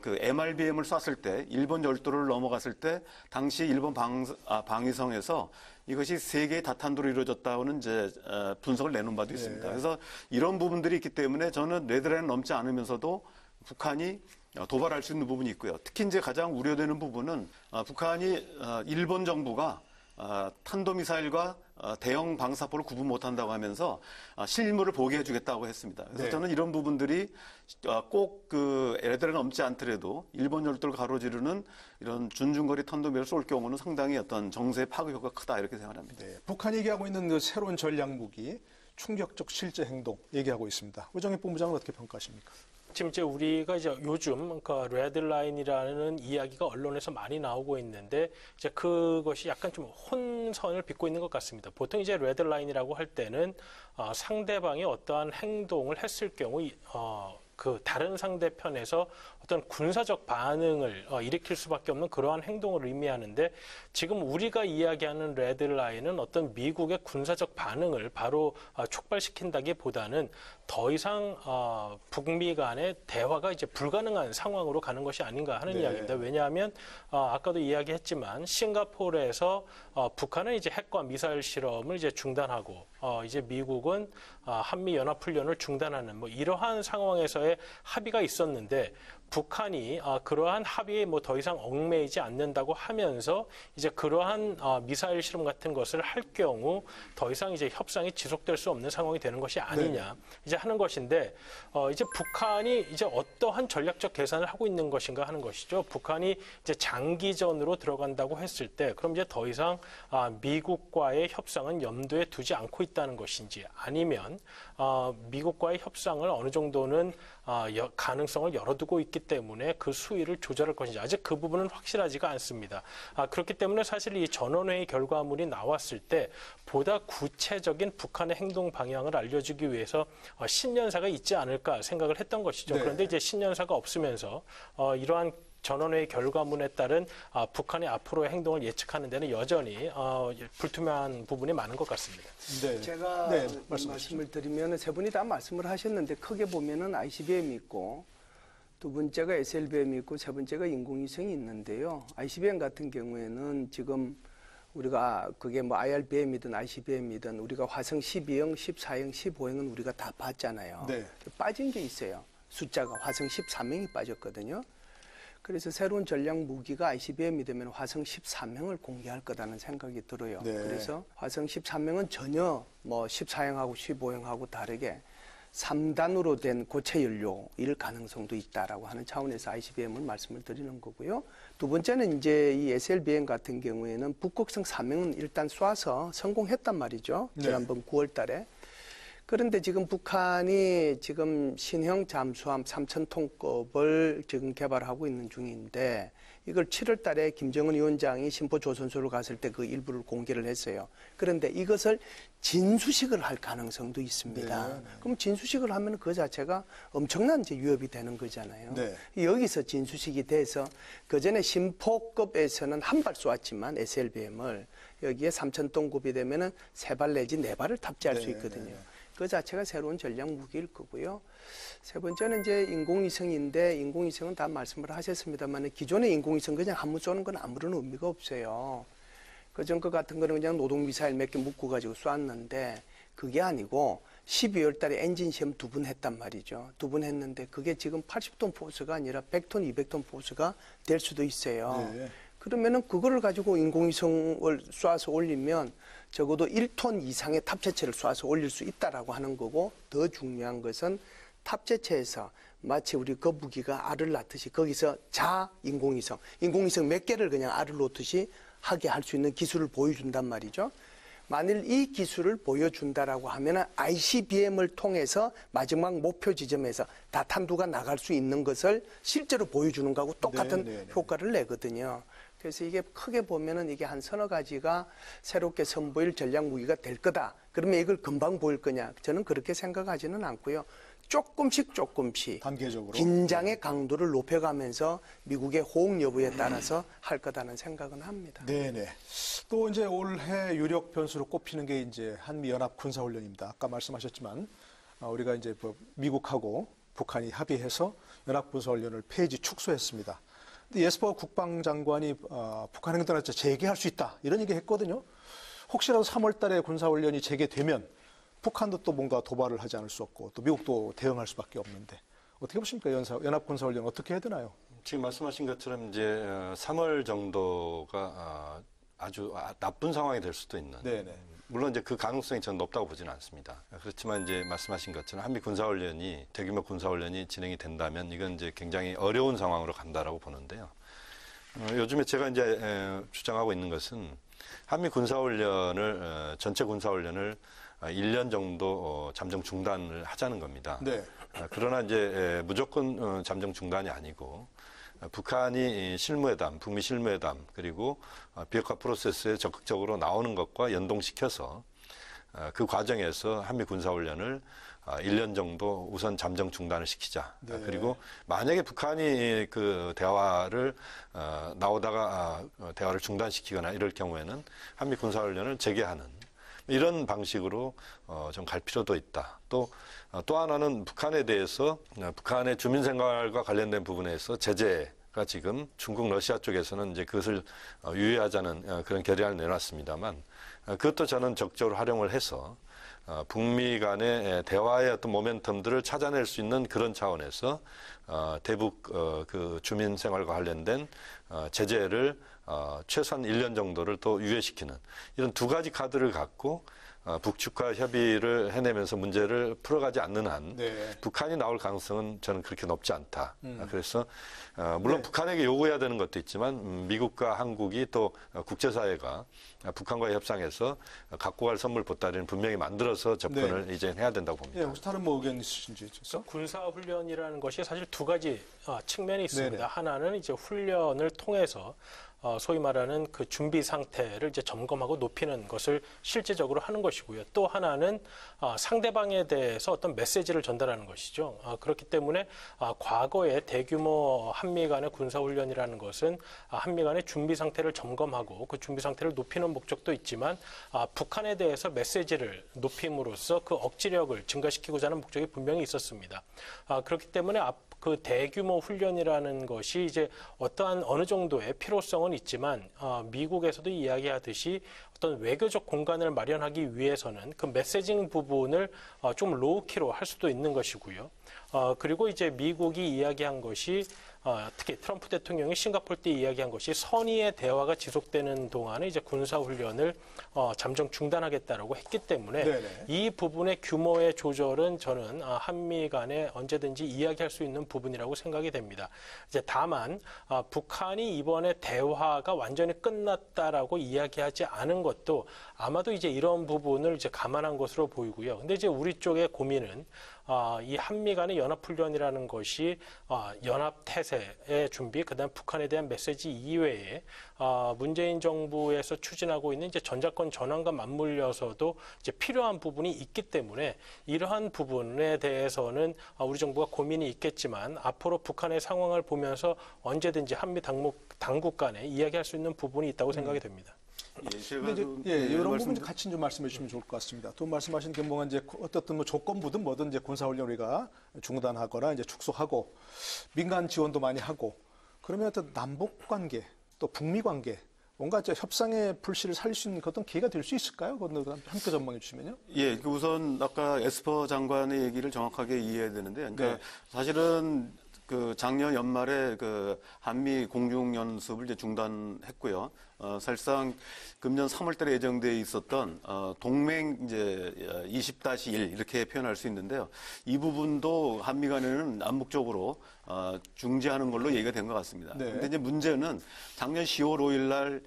그 MRBM을 쐈을 때 일본 열도를 넘어갔을 때 당시 일본 방위성에서 이것이 세 개의 다탄도로 이루어졌다고는 이제 분석을 내놓은 바도 있습니다. 그래서 이런 부분들이 있기 때문에 저는 레드라인 넘지 않으면서도 북한이 도발할 수 있는 부분이 있고요. 특히 이제 가장 우려되는 부분은 북한이 일본 정부가 탄도미사일과 대형 방사포를 구분 못한다고 하면서 실무를 보게 해주겠다고 했습니다. 그래서 저는 이런 부분들이 꼭 그 레드라인 넘지 않더라도 일본 열도를 가로지르는 이런 준중거리 탄도미사일을 쏠 경우는 상당히 어떤 정세의 파급 효과가 크다 이렇게 생각합니다. 북한이 얘기하고 있는 그 새로운 전략 무기, 충격적 실제 행동 얘기하고 있습니다. 우정희 본부장은 어떻게 평가하십니까? 지금 이제 우리가 이제 요즘 그 레드라인이라는 이야기가 언론에서 많이 나오고 있는데 이제 그것이 약간 좀 혼선을 빚고 있는 것 같습니다. 보통 이제 레드라인이라고 할 때는 상대방이 어떠한 행동을 했을 경우 그 다른 상대편에서 어떤 군사적 반응을 일으킬 수밖에 없는 그러한 행동을 의미하는데 지금 우리가 이야기하는 레드라인은 어떤 미국의 군사적 반응을 바로 촉발시킨다기보다는 더 이상 북미 간의 대화가 이제 불가능한 상황으로 가는 것이 아닌가 하는 이야기입니다. 왜냐하면 아까도 이야기했지만 싱가포르에서 북한은 이제 핵과 미사일 실험을 이제 중단하고 이제 미국은 한미 연합 훈련을 중단하는 뭐 이러한 상황에서의 합의가 있었는데 북한이 그러한 합의에 뭐 더 이상 얽매이지 않는다고 하면서 이제 그러한 미사일 실험 같은 것을 할 경우 더 이상 이제 협상이 지속될 수 없는 상황이 되는 것이 아니냐 이제 하는 것인데 이제 북한이 이제 어떠한 전략적 계산을 하고 있는 것인가 하는 것이죠. 북한이 이제 장기전으로 들어간다고 했을 때 그럼 이제 더 이상 미국과의 협상은 염두에 두지 않고 있다는 것인지 아니면 미국과의 협상을 어느 정도는 가능성을 열어두고 있기 때문에 그 수위를 조절할 것인지 아직 그 부분은 확실하지가 않습니다. 그렇기 때문에 사실 이 전원회의 결과물이 나왔을 때 보다 구체적인 북한의 행동 방향을 알려주기 위해서 신년사가 있지 않을까 생각을 했던 것이죠. 그런데 이제 신년사가 없으면서 이러한 전원회의 결과문에 따른 북한의 앞으로의 행동을 예측하는 데는 여전히 불투명한 부분이 많은 것 같습니다. 제가 말씀을 드리면 세 분이 다 말씀을 하셨는데 크게 보면은 ICBM이 있고 두 번째가 SLBM이 있고 세 번째가 인공위성이 있는데요. ICBM 같은 경우에는 지금 우리가 그게 뭐 IRBM이든 ICBM이든 우리가 화성 12형, 14형, 15형은 우리가 다 봤잖아요. 빠진 게 있어요. 숫자가 화성 13형이 빠졌거든요. 그래서 새로운 전략 무기가 ICBM이 되면 화성 13형을 공개할 거라는 생각이 들어요. 그래서 화성 13형은 전혀 뭐 14형하고 15형하고 다르게 3단으로 된 고체 연료일 가능성도 있다라고 하는 차원에서 ICBM을 말씀을 드리는 거고요. 두 번째는 이제 이 SLBM 같은 경우에는 북극성 3형은 일단 쏴서 성공했단 말이죠. 지난번 9월 달에. 그런데 지금 북한이 지금 신형 잠수함 3,000톤급을 지금 개발하고 있는 중인데 이걸 7월 달에 김정은 위원장이 심포조선소를 갔을 때 그 일부를 공개를 했어요. 그런데 이것을 진수식을 할 가능성도 있습니다. 그럼 진수식을 하면 그 자체가 엄청난 이제 위협이 되는 거잖아요. 여기서 진수식이 돼서 그전에 심포급에서는 한 발 쏘았지만 SLBM을 여기에 3,000톤급이 되면은 3발 내지 4발을 탑재할 수 있거든요. 그 자체가 새로운 전략 무기일 거고요. 세 번째는 이제 인공위성인데 인공위성은 다 말씀을 하셨습니다만 기존의 인공위성 그냥 한번 쏘는 건 아무런 의미가 없어요. 그전 것 같은 거는 그냥 노동미사일 몇 개 묶어가지고 쐈는데 그게 아니고 12월 달에 엔진 시험 2번 했단 말이죠. 2번 했는데 그게 지금 80톤 포스가 아니라 100톤, 200톤 포스가 될 수도 있어요. 그러면은 그거를 가지고 인공위성을 쏴서 올리면 적어도 1톤 이상의 탑재체를 쏴서 올릴 수 있다라고 하는 거고 더 중요한 것은 탑재체에서 마치 우리 거북이가 알을 낳듯이 거기서 인공위성 몇 개를 그냥 알을 놓듯이 하게 할 수 있는 기술을 보여준단 말이죠. 만일 이 기술을 보여준다라고 하면 ICBM을 통해서 마지막 목표 지점에서 다탄두가 나갈 수 있는 것을 실제로 보여주는 거하고 똑같은 효과를 내거든요. 그래서 이게 크게 보면은 이게 한 서너 가지가 새롭게 선보일 전략 무기가 될 거다. 그러면 이걸 금방 보일 거냐? 저는 그렇게 생각하지는 않고요. 조금씩 단계적으로 긴장의 강도를 높여가면서 미국의 호응 여부에 따라서 할 거다는 생각은 합니다. 또 이제 올해 유력 변수로 꼽히는 게 이제 한미 연합 군사 훈련입니다. 아까 말씀하셨지만 우리가 이제 미국하고 북한이 합의해서 연합 군사 훈련을 폐지 축소했습니다. 예스퍼 국방장관이 북한 행동을 재개할 수 있다 이런 얘기 했거든요. 혹시라도 3월 달에 군사훈련이 재개되면 북한도 또 뭔가 도발을 하지 않을 수 없고 또 미국도 대응할 수밖에 없는데 어떻게 보십니까? 연합 군사훈련 어떻게 해야 되나요? 지금 말씀하신 것처럼 이제 3월 정도가 아주 나쁜 상황이 될 수도 있는. 물론 이제 그 가능성이 저는 높다고 보지는 않습니다. 그렇지만 이제 말씀하신 것처럼 한미 군사훈련이 대규모 군사훈련이 진행이 된다면 이건 이제 굉장히 어려운 상황으로 간다라고 보는데요. 요즘에 제가 이제 주장하고 있는 것은 한미 군사훈련을 전체 군사훈련을 1년 정도 잠정 중단을 하자는 겁니다. 그러나 이제 무조건 잠정 중단이 아니고 북한이 실무회담, 북미 실무회담 그리고 비핵화 프로세스에 적극적으로 나오는 것과 연동시켜서 그 과정에서 한미 군사훈련을 1년 정도 우선 잠정 중단을 시키자. 네. 그리고 만약에 북한이 그 대화를 나오다가 대화를 중단시키거나 이럴 경우에는 한미 군사훈련을 재개하는 이런 방식으로 좀 갈 필요도 있다. 또 하나는 북한에 대해서 북한의 주민생활과 관련된 부분에서 제재가 지금 중국, 러시아 쪽에서는 이제 그것을 유예하자는 그런 결의안을 내놨습니다만 그것도 저는 적극적으로 활용을 해서 북미 간의 대화의 어떤 모멘텀들을 찾아낼 수 있는 그런 차원에서 대북 그 주민 생활과 관련된 제재를 최소한 1년 정도를 또 유예시키는 이런 두 가지 카드를 갖고 북측과 협의를 해내면서 문제를 풀어가지 않는 한 네. 북한이 나올 가능성은 저는 그렇게 높지 않다. 그래서 물론 북한에게 요구해야 되는 것도 있지만 미국과 한국이 또 국제사회가 북한과의 협상에서 갖고 갈 선물 보따리는 분명히 만들어서 접근을 이제 해야 된다고 봅니다. 예, 혹시 다른 뭐 의견 있으신지? 군사훈련이라는 것이 사실 두 가지 측면이 있습니다. 네네. 하나는 이제 훈련을 통해서 소위 말하는 그 준비 상태를 이제 점검하고 높이는 것을 실제적으로 하는 것이고요. 또 하나는 상대방에 대해서 어떤 메시지를 전달하는 것이죠. 그렇기 때문에 과거에 대규모 한미 간의 군사훈련이라는 것은 한미 간의 준비 상태를 점검하고 그 준비 상태를 높이는 목적도 있지만 북한에 대해서 메시지를 높임으로써 그 억지력을 증가시키고자 하는 목적이 분명히 있었습니다. 그렇기 때문에 그 대규모 훈련이라는 것이 이제 어떠한 어느 정도의 필요성은 있지만 미국에서도 이야기하듯이 어떤 외교적 공간을 마련하기 위해서는 그 메시징 부분을 좀 로우키로 할 수도 있는 것이고요. 그리고 이제 미국이 이야기한 것이 특히 트럼프 대통령이 싱가포르 때 이야기한 것이 선의의 대화가 지속되는 동안에 이제 군사훈련을 잠정 중단하겠다라고 했기 때문에 네네. 이 부분의 규모의 조절은 저는 한미 간에 언제든지 이야기할 수 있는 부분이라고 생각이 됩니다. 이제 다만 북한이 이번에 대화가 완전히 끝났다라고 이야기하지 않은 것도 아마도 이제 이런 부분을 이제 감안한 것으로 보이고요. 근데 이제 우리 쪽의 고민은 이 한미 간의 연합훈련이라는 것이 연합태세의 준비, 그다음 북한에 대한 메시지 이외에 문재인 정부에서 추진하고 있는 이제 전자권 전환과 맞물려서도 이제 필요한 부분이 있기 때문에 이러한 부분에 대해서는 우리 정부가 고민이 있겠지만 앞으로 북한의 상황을 보면서 언제든지 한미 당국 간에 이야기할 수 있는 부분이 있다고 생각이 됩니다. 이런 부분 같이 좀 말씀해 주시면 좋을 것 같습니다. 또 말씀하신 게 뭔가 이제 어떻든 뭐 조건부든 뭐든 이제 군사훈련 우리가 중단하거나 이제 축소하고 민간 지원도 많이 하고 그러면 어떤 남북 관계 또 북미 관계 뭔가 이제 협상의 불씨를 살릴 수 있는 어떤 기회가 될 수 있을까요? 그건 함께 전망해 주시면요. 예, 우선 아까 에스퍼 장관의 얘기를 정확하게 이해해야 되는데, 그러니까 사실은 그 작년 연말에 그 한미 공중 연습을 이제 중단했고요. 사실상 금년 3월달에 예정돼 있었던 동맹 이제 20-1 이렇게 표현할 수 있는데요. 이 부분도 한미 간에는 암묵적으로 중지하는 걸로 얘기가 된 것 같습니다. 네. 근데 이제 문제는 작년 10월 5일날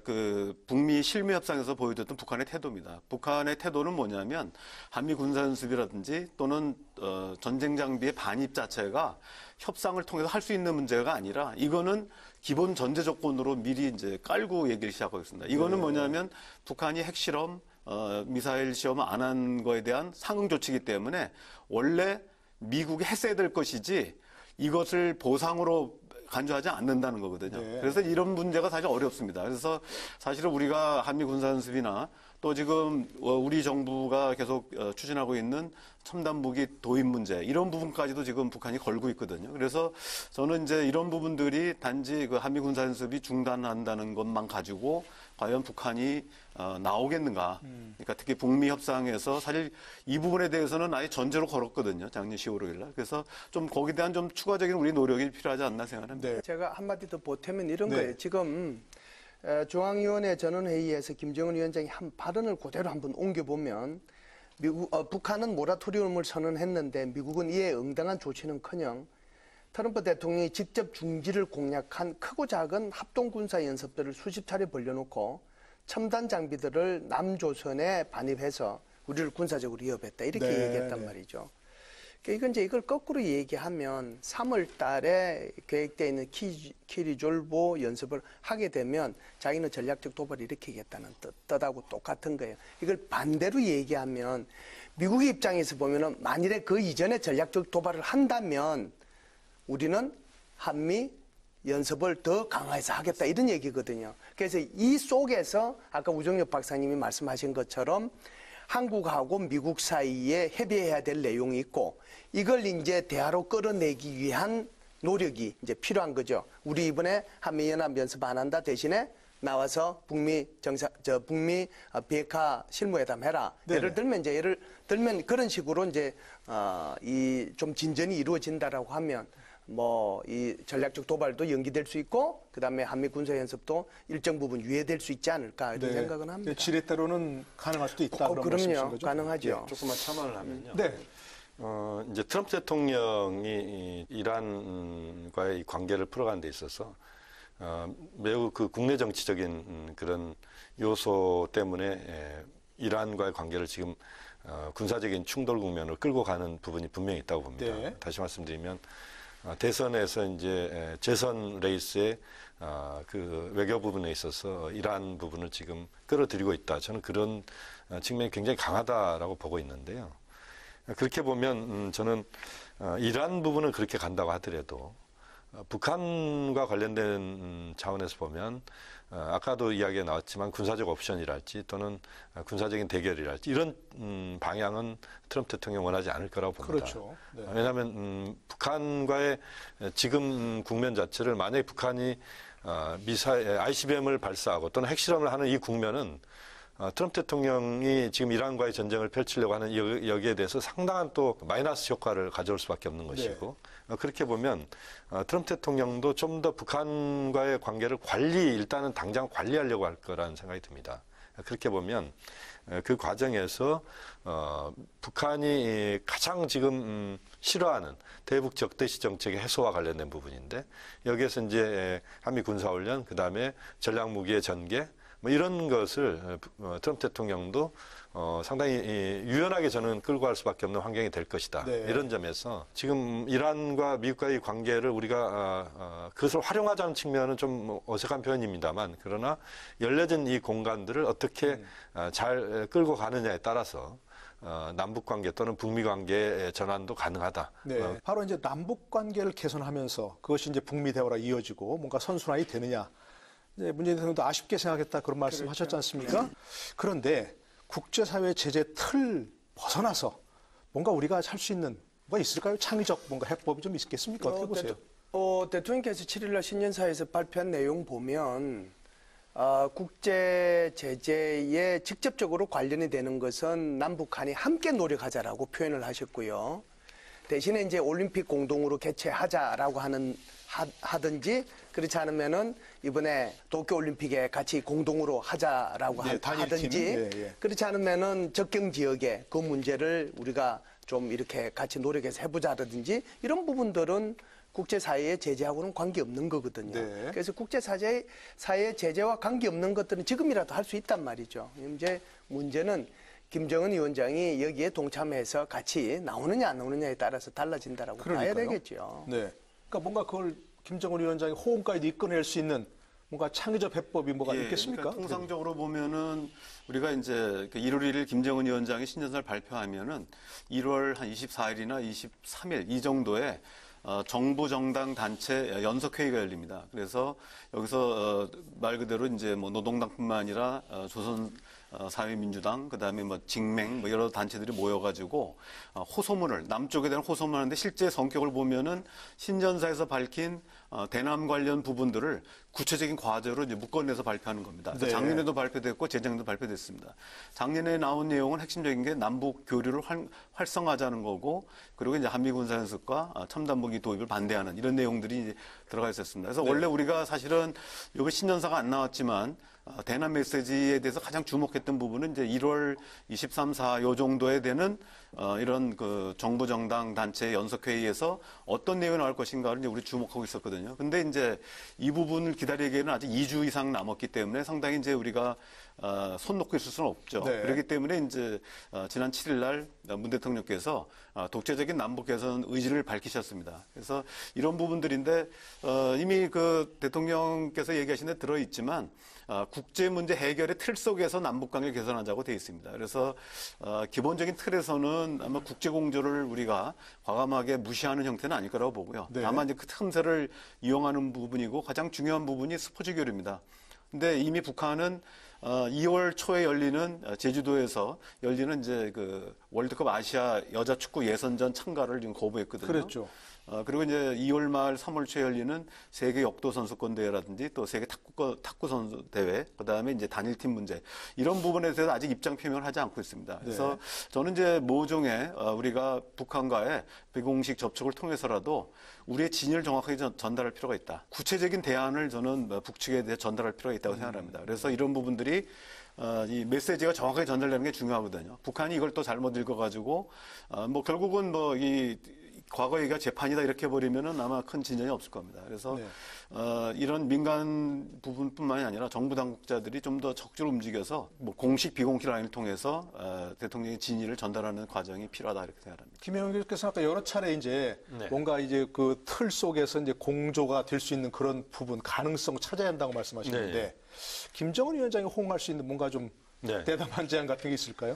그 북미 실무 협상에서 보여줬던 북한의 태도입니다. 북한의 태도는 뭐냐면 한미 군사연습이라든지 또는 전쟁 장비의 반입 자체가 협상을 통해서 할 수 있는 문제가 아니라 이거는 기본 전제 조건으로 미리 이제 깔고 얘기를 시작하고 있습니다. 이거는 뭐냐면 북한이 핵실험, 미사일 시험 안 한 거에 대한 상응 조치이기 때문에 원래 미국이 했어야 될 것이지 이것을 보상으로 간주하지 않는다는 거거든요. 네. 그래서 이런 문제가 사실 어렵습니다. 그래서 사실은 우리가 한미 군사연습이나 또 지금 우리 정부가 계속 추진하고 있는 첨단 무기 도입 문제 이런 부분까지도 지금 북한이 걸고 있거든요. 그래서 저는 이제 이런 부분들이 단지 그 한미 군사연습이 중단한다는 것만 가지고 과연 북한이 나오겠는가. 그러니까 특히 북미 협상에서 사실 이 부분에 대해서는 아예 전제로 걸었거든요. 작년 10월 5일 날. 그래서 좀 거기에 대한 좀 추가적인 우리 노력이 필요하지 않나 생각합니다. 네. 제가 한마디 더 보태면 이런 네. 거예요. 지금 중앙위원회 전원회의에서 김정은 위원장이 한 발언을 그대로 한번 옮겨보면 북한은 모라토리움을 선언했는데 미국은 이에 응당한 조치는커녕 트럼프 대통령이 직접 중지를 공약한 크고 작은 합동군사 연습들을 수십 차례 벌려놓고 첨단 장비들을 남조선에 반입해서 우리를 군사적으로 위협했다. 이렇게 네, 얘기했단 네. 말이죠. 그러니까 이걸 거꾸로 얘기하면 3월 달에 계획되어 있는 키리졸보 연습을 하게 되면 자기는 전략적 도발을 일으키겠다는 뜻하고 똑같은 거예요. 이걸 반대로 얘기하면 미국의 입장에서 보면은 만일에 그 이전에 전략적 도발을 한다면 우리는 한미 연습을 더 강화해서 하겠다 이런 얘기거든요. 그래서 이 속에서 아까 우정엽 박사님이 말씀하신 것처럼 한국하고 미국 사이에 협의해야 될 내용이 있고 이걸 이제 대화로 끌어내기 위한 노력이 이제 필요한 거죠. 우리 이번에 한미연합 연습 안 한다 대신에 나와서 북미 비핵화 실무회담 해라. 예를 들면 그런 식으로 이제 이 좀 진전이 이루어진다라고 하면 뭐 이 전략적 도발도 연기될 수 있고 그다음에 한미 군사 연습도 일정 부분 유예될 수 있지 않을까 이런 생각은 합니다. 지뢰 따로는 가능할 수도 있다 그런 말씀이신 그럼요. 거죠? 가능하죠. 조금만 첨언을 하면요. 네. 이제 트럼프 대통령이 이란과의 관계를 풀어가는 데 있어서 매우 그 국내 정치적인 그런 요소 때문에 이란과의 관계를 지금 군사적인 충돌 국면으로 끌고 가는 부분이 분명히 있다고 봅니다. 네. 다시 말씀드리면 대선에서 이제 재선 레이스의 그 외교 부분에 있어서 이란 부분을 지금 끌어들이고 있다. 저는 그런 측면이 굉장히 강하다라고 보고 있는데요. 그렇게 보면 저는 이란 부분은 그렇게 간다고 하더라도 북한과 관련된 차원에서 보면 아까도 이야기가 나왔지만 군사적 옵션이랄지 또는 군사적인 대결이랄지 이런 방향은 트럼프 대통령이 원하지 않을 거라고 봅니다. 그렇죠. 네. 왜냐하면 북한과의 지금 국면 자체를 만약에 북한이 ICBM을 발사하고 또는 핵실험을 하는 이 국면은 트럼프 대통령이 지금 이란과의 전쟁을 펼치려고 하는 여기에 대해서 상당한 또 마이너스 효과를 가져올 수밖에 없는 것이고 그렇게 보면 트럼프 대통령도 좀 더 북한과의 관계를 일단은 당장 관리하려고 할 거라는 생각이 듭니다. 그렇게 보면 그 과정에서 북한이 가장 지금 싫어하는 대북 적대시 정책의 해소와 관련된 부분인데 여기에서 이제 한미 군사훈련 그다음에 전략무기의 전개 뭐 이런 것을 트럼프 대통령도 상당히 유연하게 저는 끌고 갈 수밖에 없는 환경이 될 것이다. 네. 이런 점에서 지금 이란과 미국과의 관계를 우리가 그것을 활용하자는 측면은 좀 어색한 표현입니다만 그러나 열려진 이 공간들을 어떻게 잘 끌고 가느냐에 따라서 남북 관계 또는 북미 관계의 전환도 가능하다. 네. 바로 이제 남북 관계를 개선하면서 그것이 이제 북미 대화로 이어지고 뭔가 선순환이 되느냐. 네, 문재인 대통령도 아쉽게 생각했다 그런 말씀 하셨지 않습니까? 그런데 국제사회 제재 틀 벗어나서 뭔가 우리가 할 수 있는 뭐가 있을까요? 창의적 뭔가 해법이 좀 있겠습니까? 어떻게 보세요? 대통령께서 7일날 신년사에서 발표한 내용 보면 국제 제재에 직접적으로 관련이 되는 것은 남북한이 함께 노력하자라고 표현을 하셨고요. 대신에 이제 올림픽 공동으로 개최하자라고 하든지 그렇지 않으면은 이번에 도쿄올림픽에 같이 공동으로 하자라고 하든지 그렇지 않으면은 접경 지역에 그 문제를 우리가 좀 이렇게 같이 노력해서 해보자라든지 이런 부분들은 국제사회의 제재하고는 관계없는 거거든요. 네. 그래서 국제사회의 제재와 관계없는 것들은 지금이라도 할 수 있단 말이죠. 이제 문제는 김정은 위원장이 여기에 동참해서 같이 나오느냐 안 나오느냐에 따라서 달라진다라고 봐야 되겠죠. 네. 그러니까 뭔가 그걸 김정은 위원장이 호응까지 이끌어낼 수 있는 뭔가 창의적 해법이 뭐가 있겠습니까? 그러니까 통상적으로 보면은 우리가 이제 1월 1일 김정은 위원장이 신년사를 발표하면은 1월 한 24일이나 23일 이 정도에 정부 정당 단체 연석회의가 열립니다. 그래서 여기서 말 그대로 이제 뭐 노동당뿐만 아니라 조선 사회민주당 그다음에 뭐 직맹 뭐 여러 단체들이 모여가지고 호소문을 남쪽에 대한 호소문하는데 실제 성격을 보면은 신년사에서 밝힌 대남 관련 부분들을 구체적인 과제로 이제 묶어내서 발표하는 겁니다. 네. 작년에도 발표됐고 재작년에도 발표됐습니다. 작년에 나온 내용은 핵심적인 게 남북 교류를 활성화하자는 거고 그리고 이제 한미 군사 연습과 첨단 무기 도입을 반대하는 이런 내용들이 이제 들어가 있었습니다. 그래서 원래 우리가 사실은 여기 신년사가 안 나왔지만 대남 메시지에 대해서 가장 주목했던 부분은 이제 1월 23, 4 요 정도에 되는 이런 그 정부 정당 단체 연석 회의에서 어떤 내용이 나올 것인가를 이제 우리 주목하고 있었거든요. 근데 이제 이 부분을 기다리기에는 아직 2주 이상 남았기 때문에 상당히 이제 우리가 손 놓고 있을 수는 없죠. 네. 그렇기 때문에 이제 지난 7일 날 문 대통령께서 독재적인 남북 개선 의지를 밝히셨습니다. 그래서 이런 부분들인데 이미 그 대통령께서 얘기하신 데 들어있지만 국제 문제 해결의 틀 속에서 남북 관계를 개선하자고 되어 있습니다. 그래서 기본적인 틀에서는 아마 국제 공조를 우리가 과감하게 무시하는 형태는 아닐 거라고 보고요. 네. 다만 이제 그 틈새를 이용하는 부분이고 가장 중요한 부분이 스포츠 교류입니다. 근데 이미 북한은 2월 초에 열리는 제주도에서 열리는 이제 그 월드컵 아시아 여자 축구 예선전 참가를 지금 거부했거든요. 그랬죠. 그리고 이제 2월 말 3월 초에 열리는 세계 역도 선수권 대회라든지 또 세계 탁구 선수 대회, 그다음에 이제 단일팀 문제 이런 부분에 대해서 아직 입장 표명을 하지 않고 있습니다. 그래서 저는 이제 모종의 우리가 북한과의 비공식 접촉을 통해서라도 우리의 진위를 정확하게 전달할 필요가 있다. 구체적인 대안을 저는 북측에 대해 전달할 필요가 있다고 생각합니다. 그래서 이런 부분들이 이 메시지가 정확하게 전달되는 게 중요하거든요. 북한이 이걸 또 잘못 읽어가지고 뭐 결국은 뭐 이 과거 얘기가 재판이다 이렇게 해버리면은 아마 큰 진전이 없을 겁니다. 그래서 이런 민간 부분뿐만이 아니라 정부 당국자들이 좀 더 적극적으로 움직여서 뭐 공식 비공식 라인을 통해서 대통령의 진위를 전달하는 과정이 필요하다 이렇게 생각합니다. 김영현 교수께서 아까 여러 차례 이제 뭔가 이제 그 틀 속에서 이제 공조가 될 수 있는 그런 부분 가능성 찾아야 한다고 말씀하시는데 김정은 위원장이 호응할 수 있는 뭔가 좀 대담한 제안 같은 게 있을까요?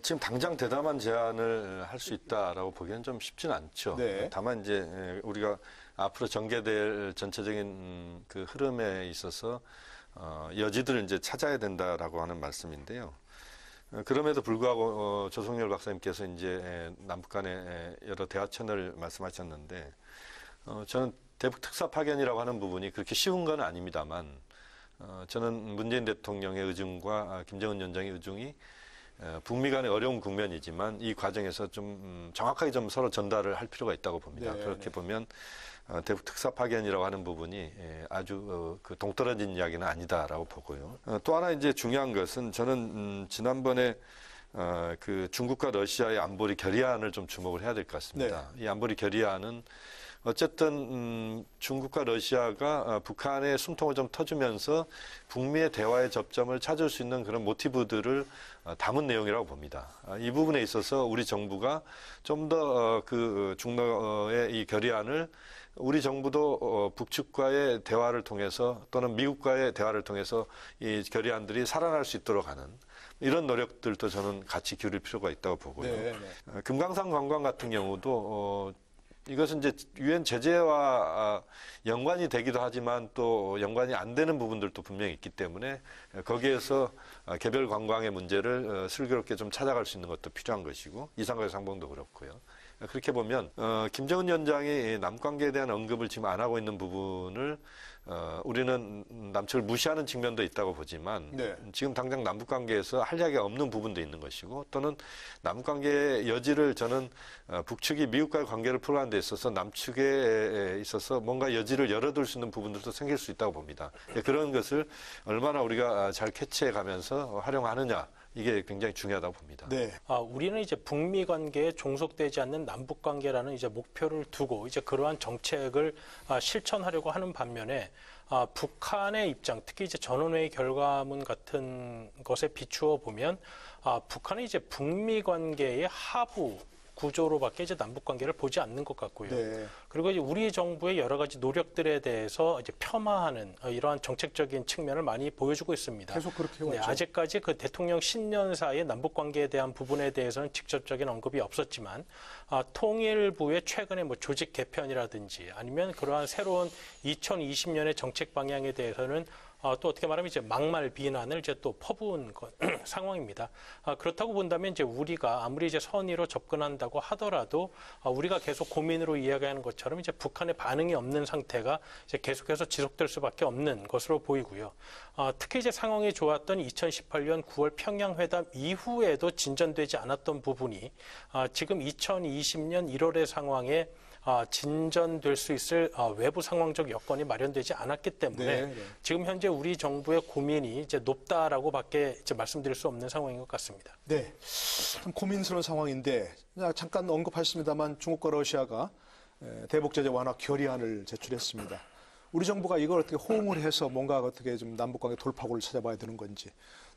지금 당장 대담한 제안을 할 수 있다라고 보기에는 좀 쉽지는 않죠. 다만 이제 우리가 앞으로 전개될 전체적인 그 흐름에 있어서 여지들을 이제 찾아야 된다라고 하는 말씀인데요. 그럼에도 불구하고 조성열 박사님께서 이제 남북 간의 여러 대화 채널을 말씀하셨는데 저는 대북 특사 파견이라고 하는 부분이 그렇게 쉬운 건 아닙니다만 저는 문재인 대통령의 의중과 김정은 위원장의 의중이 북미 간의 어려운 국면이지만 이 과정에서 좀 정확하게 좀 서로 전달을 할 필요가 있다고 봅니다. 그렇게 보면 대북 특사 파견이라고 하는 부분이 아주 그 동떨어진 이야기는 아니다라고 보고요. 또 하나 이제 중요한 것은 저는 지난번에 그 중국과 러시아의 안보리 결의안을 좀 주목을 해야 될 것 같습니다. 이 안보리 결의안은 어쨌든 중국과 러시아가 북한의 숨통을 좀 터주면서 북미의 대화의 접점을 찾을 수 있는 그런 모티브들을 담은 내용이라고 봅니다. 이 부분에 있어서 우리 정부가 좀 더 그 중러의 이 결의안을 우리 정부도 북측과의 대화를 통해서 또는 미국과의 대화를 통해서 이 결의안들이 살아날 수 있도록 하는 이런 노력들도 저는 같이 기울일 필요가 있다고 보고요. 금강산 관광 같은 경우도 이것은 이제 유엔 제재와 연관이 되기도 하지만 또 연관이 안 되는 부분들도 분명히 있기 때문에 거기에서 개별 관광의 문제를 슬기롭게 좀 찾아갈 수 있는 것도 필요한 것이고 이산가요 상봉도 그렇고요. 그렇게 보면 김정은 위원장이 남관계에 대한 언급을 지금 안 하고 있는 부분을 우리는 남측을 무시하는 측면도 있다고 보지만 지금 당장 남북관계에서 할 이야기가 없는 부분도 있는 것이고 또는 남북관계의 여지를 저는 북측이 미국과의 관계를 풀어가는 데 있어서 남측에 있어서 뭔가 여지를 열어둘 수 있는 부분들도 생길 수 있다고 봅니다. 그런 것을 얼마나 우리가 잘 캐치해가면서 활용하느냐 이게 굉장히 중요하다고 봅니다. 우리는 이제 북미 관계에 종속되지 않는 남북 관계라는 이제 목표를 두고 이제 그러한 정책을 실천하려고 하는 반면에 북한의 입장, 특히 이제 전원회의 결과문 같은 것에 비추어 보면 북한은 이제 북미 관계의 하부 구조로밖에 이제 남북 관계를 보지 않는 것 같고요. 그리고 이제 우리 정부의 여러 가지 노력들에 대해서 이제 폄하하는 이러한 정책적인 측면을 많이 보여주고 있습니다. 계속 그렇게 해왔죠. 아직까지 그 대통령 신년사의 남북 관계에 대한 부분에 대해서는 직접적인 언급이 없었지만 통일부의 최근에 뭐 조직 개편이라든지 아니면 그러한 새로운 2020년의 정책 방향에 대해서는 또 어떻게 말하면 이제 막말 비난을 이제 또 퍼부은 상황입니다. 그렇다고 본다면 이제 우리가 아무리 이제 선의로 접근한다고 하더라도 우리가 계속 고민으로 이야기하는 것처럼 이제 북한의 반응이 없는 상태가 이제 계속해서 지속될 수밖에 없는 것으로 보이고요. 특히 이제 상황이 좋았던 2018년 9월 평양 회담 이후에도 진전되지 않았던 부분이 지금 2020년 1월의 상황에 진전될 수 있을 외부 상황적 여건이 마련되지 않았기 때문에 지금 현재 우리 정부의 고민이 이제 높다라고밖에 이제 말씀드릴 수 없는 상황인 것 같습니다. 네, 참 고민스러운 상황인데 잠깐 언급하셨습니다만 중국과 러시아가 대북 제재 완화 결의안을 제출했습니다. 우리 정부가 이걸 어떻게 호응을 해서 뭔가 어떻게 좀 남북관계 돌파구를 찾아봐야 되는 건지,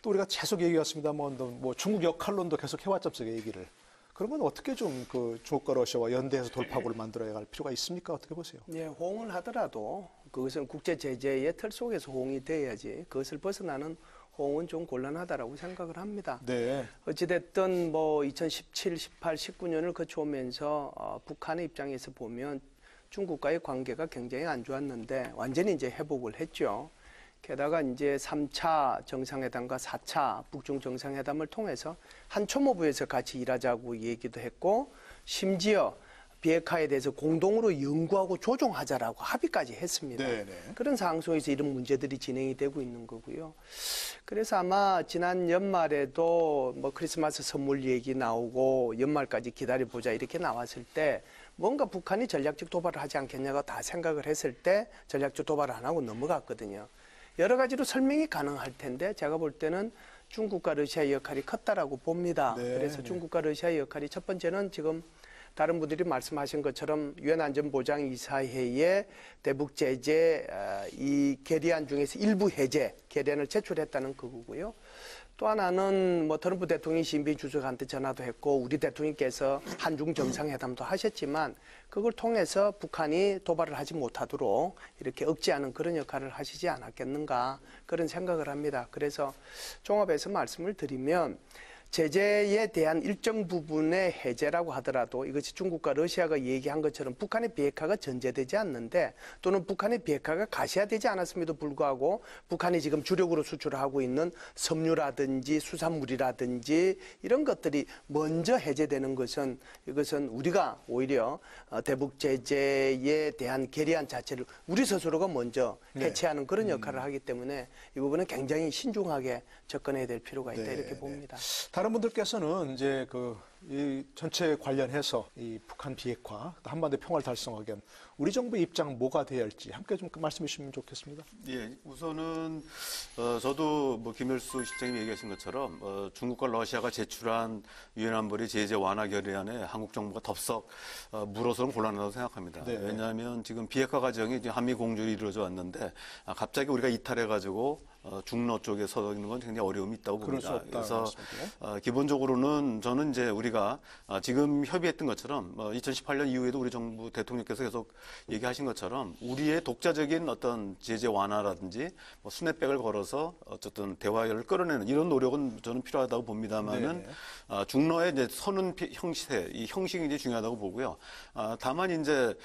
또 우리가 계속 얘기했습니다만 뭐 중국 역할론도 계속 해왔잡서 얘기를, 그런 건 어떻게 좀 그 중국과 러시아와 연대해서 돌파구를 만들어야 할 필요가 있습니까? 어떻게 보세요? 예, 호응을 하더라도 그것은 국제 제재의 틀 속에서 호응이 돼야지, 그것을 벗어나는 호응은 좀 곤란하다라고 생각을 합니다. 네. 어찌됐든 뭐 2017, 18, 19년을 거쳐오면서 북한의 입장에서 보면 중국과의 관계가 굉장히 안 좋았는데 완전히 이제 회복을 했죠. 게다가 이제 3차 정상회담과 4차 북중 정상회담을 통해서 한 초모부에서 같이 일하자고 얘기도 했고, 심지어 비핵화에 대해서 공동으로 연구하고 조정하자라고 합의까지 했습니다. 네네. 그런 상황 속에서 이런 문제들이 진행이 되고 있는 거고요. 그래서 아마 지난 연말에도 뭐 크리스마스 선물 얘기 나오고 연말까지 기다려보자 이렇게 나왔을 때 뭔가 북한이 전략적 도발을 하지 않겠냐고 다 생각을 했을 때 전략적 도발을 안 하고 넘어갔거든요. 여러 가지로 설명이 가능할 텐데 제가 볼 때는 중국과 러시아의 역할이 컸다라고 봅니다. 네. 그래서 중국과 러시아의 역할이 첫 번째는 지금 다른 분들이 말씀하신 것처럼 유엔 안전보장이사회에 대북 제재 이 결의안 중에서 일부 해제 결의안을 제출했다는 그거고요. 또 하나는 뭐 트럼프 대통령이 시진핑 주석한테 전화도 했고 우리 대통령께서 한중 정상회담도 하셨지만 그걸 통해서 북한이 도발을 하지 못하도록 이렇게 억제하는 그런 역할을 하시지 않았겠는가 그런 생각을 합니다. 그래서 종합해서 말씀을 드리면 제재에 대한 일정 부분의 해제라고 하더라도 이것이 중국과 러시아가 얘기한 것처럼 북한의 비핵화가 전제되지 않는데, 또는 북한의 비핵화가 가시화되지 않았음에도 불구하고 북한이 지금 주력으로 수출하고 있는 섬유라든지 수산물이라든지 이런 것들이 먼저 해제되는 것은, 이것은 우리가 오히려 대북 제재에 대한 결의안 자체를 우리 스스로가 먼저 해체하는 그런 역할을 하기 때문에 이 부분은 굉장히 신중하게 접근해야 될 필요가 있다 이렇게 봅니다. 다른 분들께서는 이제 이 전체 관련해서 이 북한 비핵화, 한반도 평화를 달성하기 위한 우리 정부의 입장 뭐가 돼야 할지 함께 좀 말씀해 주시면 좋겠습니다. 예, 우선은 저도 뭐 김열수 실장님이 얘기하신 것처럼 중국과 러시아가 제출한 유엔 안보리 제재 완화 결의안에 한국 정부가 덥석 물어서는 곤란하다고 생각합니다. 네. 왜냐하면 지금 비핵화 과정이 이제 한미 공조로 이루어져 왔는데 갑자기 우리가 이탈해가지고 중러 쪽에 서 있는 건 굉장히 어려움이 있다고 봅니다. 그래서 기본적으로는 저는 이제 우리가 지금 협의했던 것처럼 2018년 이후에도 우리 정부 대통령께서 계속 얘기하신 것처럼 우리의 독자적인 어떤 제재 완화라든지 뭐 수뇌백을 걸어서 어쨌든 대화를 끌어내는 이런 노력은 저는 필요하다고 봅니다만은 중러의 이제 서는 형태, 이 형식이 이제 중요하다고 보고요. 다만 이제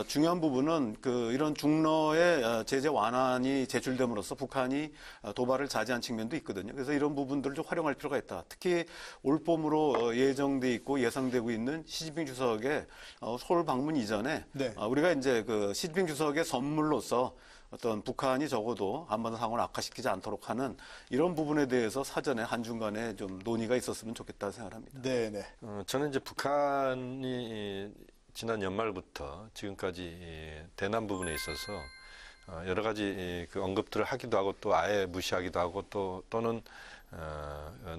중요한 부분은 이런 중러의 제재 완화안이 제출됨으로써 북한이 도발을 자제한 측면도 있거든요. 그래서 이런 부분들을 좀 활용할 필요가 있다. 특히 올봄으로 예정돼 있고 예상되고 있는 시진핑 주석의 서울 방문 이전에 우리가 이제 시진핑 주석의 선물로서 어떤 북한이 적어도 한반도 상황을 악화시키지 않도록 하는 이런 부분에 대해서 사전에 한중 간에 좀 논의가 있었으면 좋겠다고 생각합니다. 네네. 저는 이제 북한이 지난 연말부터 지금까지 대남 부분에 있어서 여러 가지 언급들을 하기도 하고 또 아예 무시하기도 하고 또는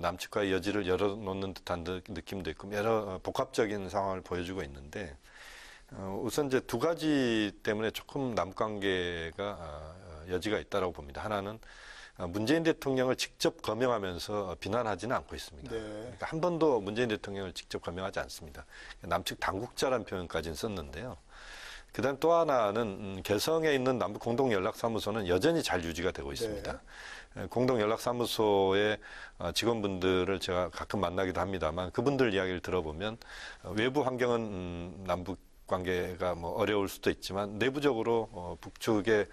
남측과의 여지를 열어놓는 듯한 느낌도 있고 여러 복합적인 상황을 보여주고 있는데 우선 이제 두 가지 때문에 조금 남관계가 여지가 있다고 봅니다. 하나는 문재인 대통령을 직접 거명하면서 비난하지는 않고 있습니다. 그러니까 한 번도 문재인 대통령을 직접 거명하지 않습니다. 남측 당국자라는 표현까지는 썼는데요. 그다음 또 하나는 개성에 있는 남북 공동연락사무소는 여전히 잘 유지가 되고 있습니다. 공동연락사무소의 직원분들을 제가 가끔 만나기도 합니다만 그분들 이야기를 들어보면 외부 환경은 남북 관계가 뭐 어려울 수도 있지만 내부적으로 북측의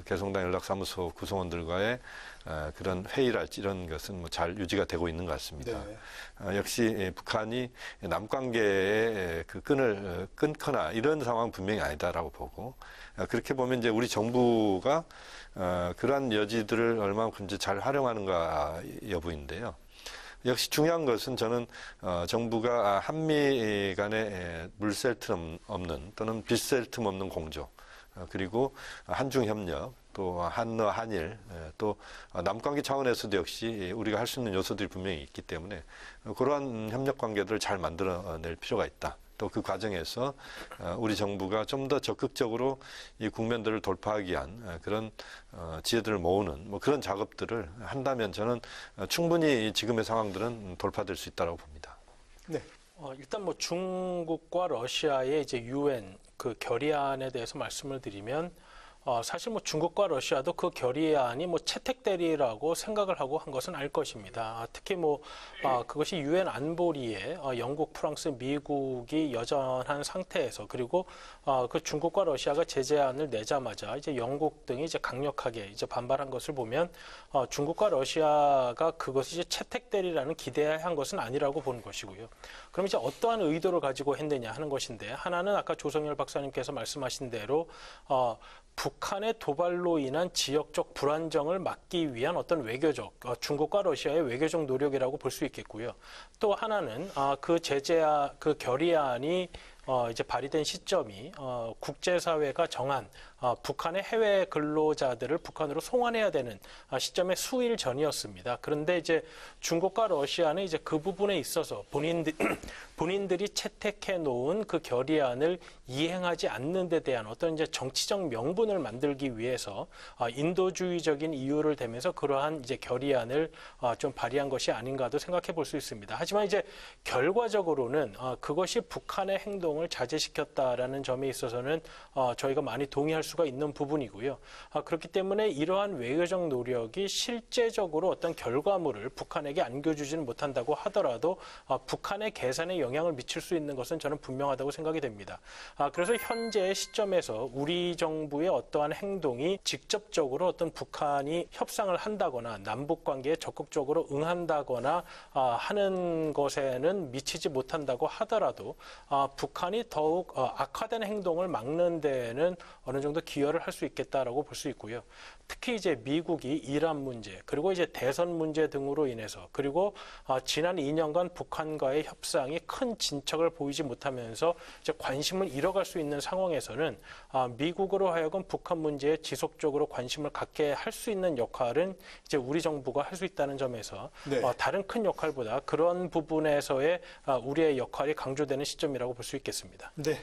개성당 연락사무소 구성원들과의 그런 회의랄지 이런 것은 뭐 잘 유지가 되고 있는 것 같습니다. 역시 북한이 남관계의 그 끈을 끊거나 이런 상황은 분명히 아니다라고 보고 그렇게 보면 이제 우리 정부가 그러한 여지들을 얼마만큼 이제 잘 활용하는가 여부인데요. 역시 중요한 것은 저는 정부가 한미 간의 물샐 틈 없는 또는 빗샐 틈 없는 공조, 그리고 한중협력, 또 한일, 또 남관계 차원에서도 역시 우리가 할 수 있는 요소들이 분명히 있기 때문에 그러한 협력 관계들을 잘 만들어낼 필요가 있다. 또 그 과정에서 우리 정부가 좀 더 적극적으로 이 국면들을 돌파하기 위한 그런 지혜들을 모으는 뭐 그런 작업들을 한다면 저는 충분히 지금의 상황들은 돌파될 수 있다고 봅니다. 네. 일단 뭐 중국과 러시아의 이제 유엔 그 결의안에 대해서 말씀을 드리면 사실 뭐 중국과 러시아도 그 결의안이 뭐 채택되리라고 생각을 하고 한 것은 알 것입니다. 특히 뭐 그것이 유엔 안보리에 영국, 프랑스, 미국이 여전한 상태에서 그리고 그 중국과 러시아가 제재안을 내자마자 이제 영국 등이 이제 강력하게 이제 반발한 것을 보면 중국과 러시아가 그것이 이제 채택되리라는 기대한 것은 아니라고 보는 것이고요. 그럼 이제 어떠한 의도를 가지고 했느냐 하는 것인데 하나는 아까 조성열 박사님께서 말씀하신 대로 북한의 도발로 인한 지역적 불안정을 막기 위한 어떤 외교적, 중국과 러시아의 외교적 노력이라고 볼 수 있겠고요. 또 하나는 그 그 결의안이 이제 발의된 시점이 국제사회가 정한 북한의 해외 근로자들을 북한으로 송환해야 되는 시점의 수일 전이었습니다. 그런데 이제 중국과 러시아는 이제 그 부분에 있어서 본인들이 채택해 놓은 그 결의안을 이행하지 않는 데 대한 어떤 이제 정치적 명분을 만들기 위해서 인도주의적인 이유를 대면서 그러한 이제 결의안을 좀 발의한 것이 아닌가도 생각해 볼 수 있습니다. 하지만 이제 결과적으로는 그것이 북한의 행동을 자제시켰다라는 점에 있어서는 저희가 많이 동의할 수가 있는 부분이고요. 그렇기 때문에 이러한 외교적 노력이 실제적으로 어떤 결과물을 북한에게 안겨주지는 못한다고 하더라도 북한의 계산에 영향을 미칠 수 있는 것은 저는 분명하다고 생각이 됩니다. 그래서 현재 시점에서 우리 정부의 어떠한 행동이 직접적으로 어떤 북한이 협상을 한다거나 남북 관계에 적극적으로 응한다거나 하는 것에는 미치지 못한다고 하더라도 북한이 더욱 악화된 행동을 막는 데에는 어느 정도 기여를 할 수 있겠다라고 볼 수 있고요. 특히 이제 미국이 이란 문제 그리고 이제 대선 문제 등으로 인해서 그리고 지난 2년간 북한과의 협상이 큰 진척을 보이지 못하면서 이제 관심을 잃어갈 수 있는 상황에서는 미국으로 하여금 북한 문제에 지속적으로 관심을 갖게 할 수 있는 역할은 이제 우리 정부가 할 수 있다는 점에서 네. 다른 큰 역할보다 그런 부분에서의 우리의 역할이 강조되는 시점이라고 볼 수 있겠습니다. 네.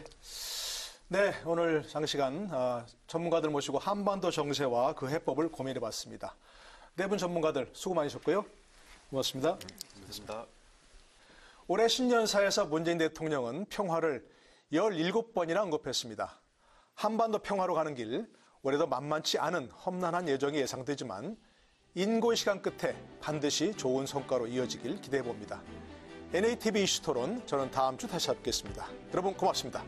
네, 오늘 장시간 전문가들 모시고 한반도 정세와 그 해법을 고민해봤습니다. 네 분 전문가들 수고 많으셨고요. 고맙습니다. 고맙습니다. 올해 신년사에서 문재인 대통령은 평화를 17번이나 언급했습니다. 한반도 평화로 가는 길, 올해도 만만치 않은 험난한 예정이 예상되지만 인고의 시간 끝에 반드시 좋은 성과로 이어지길 기대해봅니다. NATV 이슈토론, 저는 다음 주 다시 뵙겠습니다. 여러분 고맙습니다.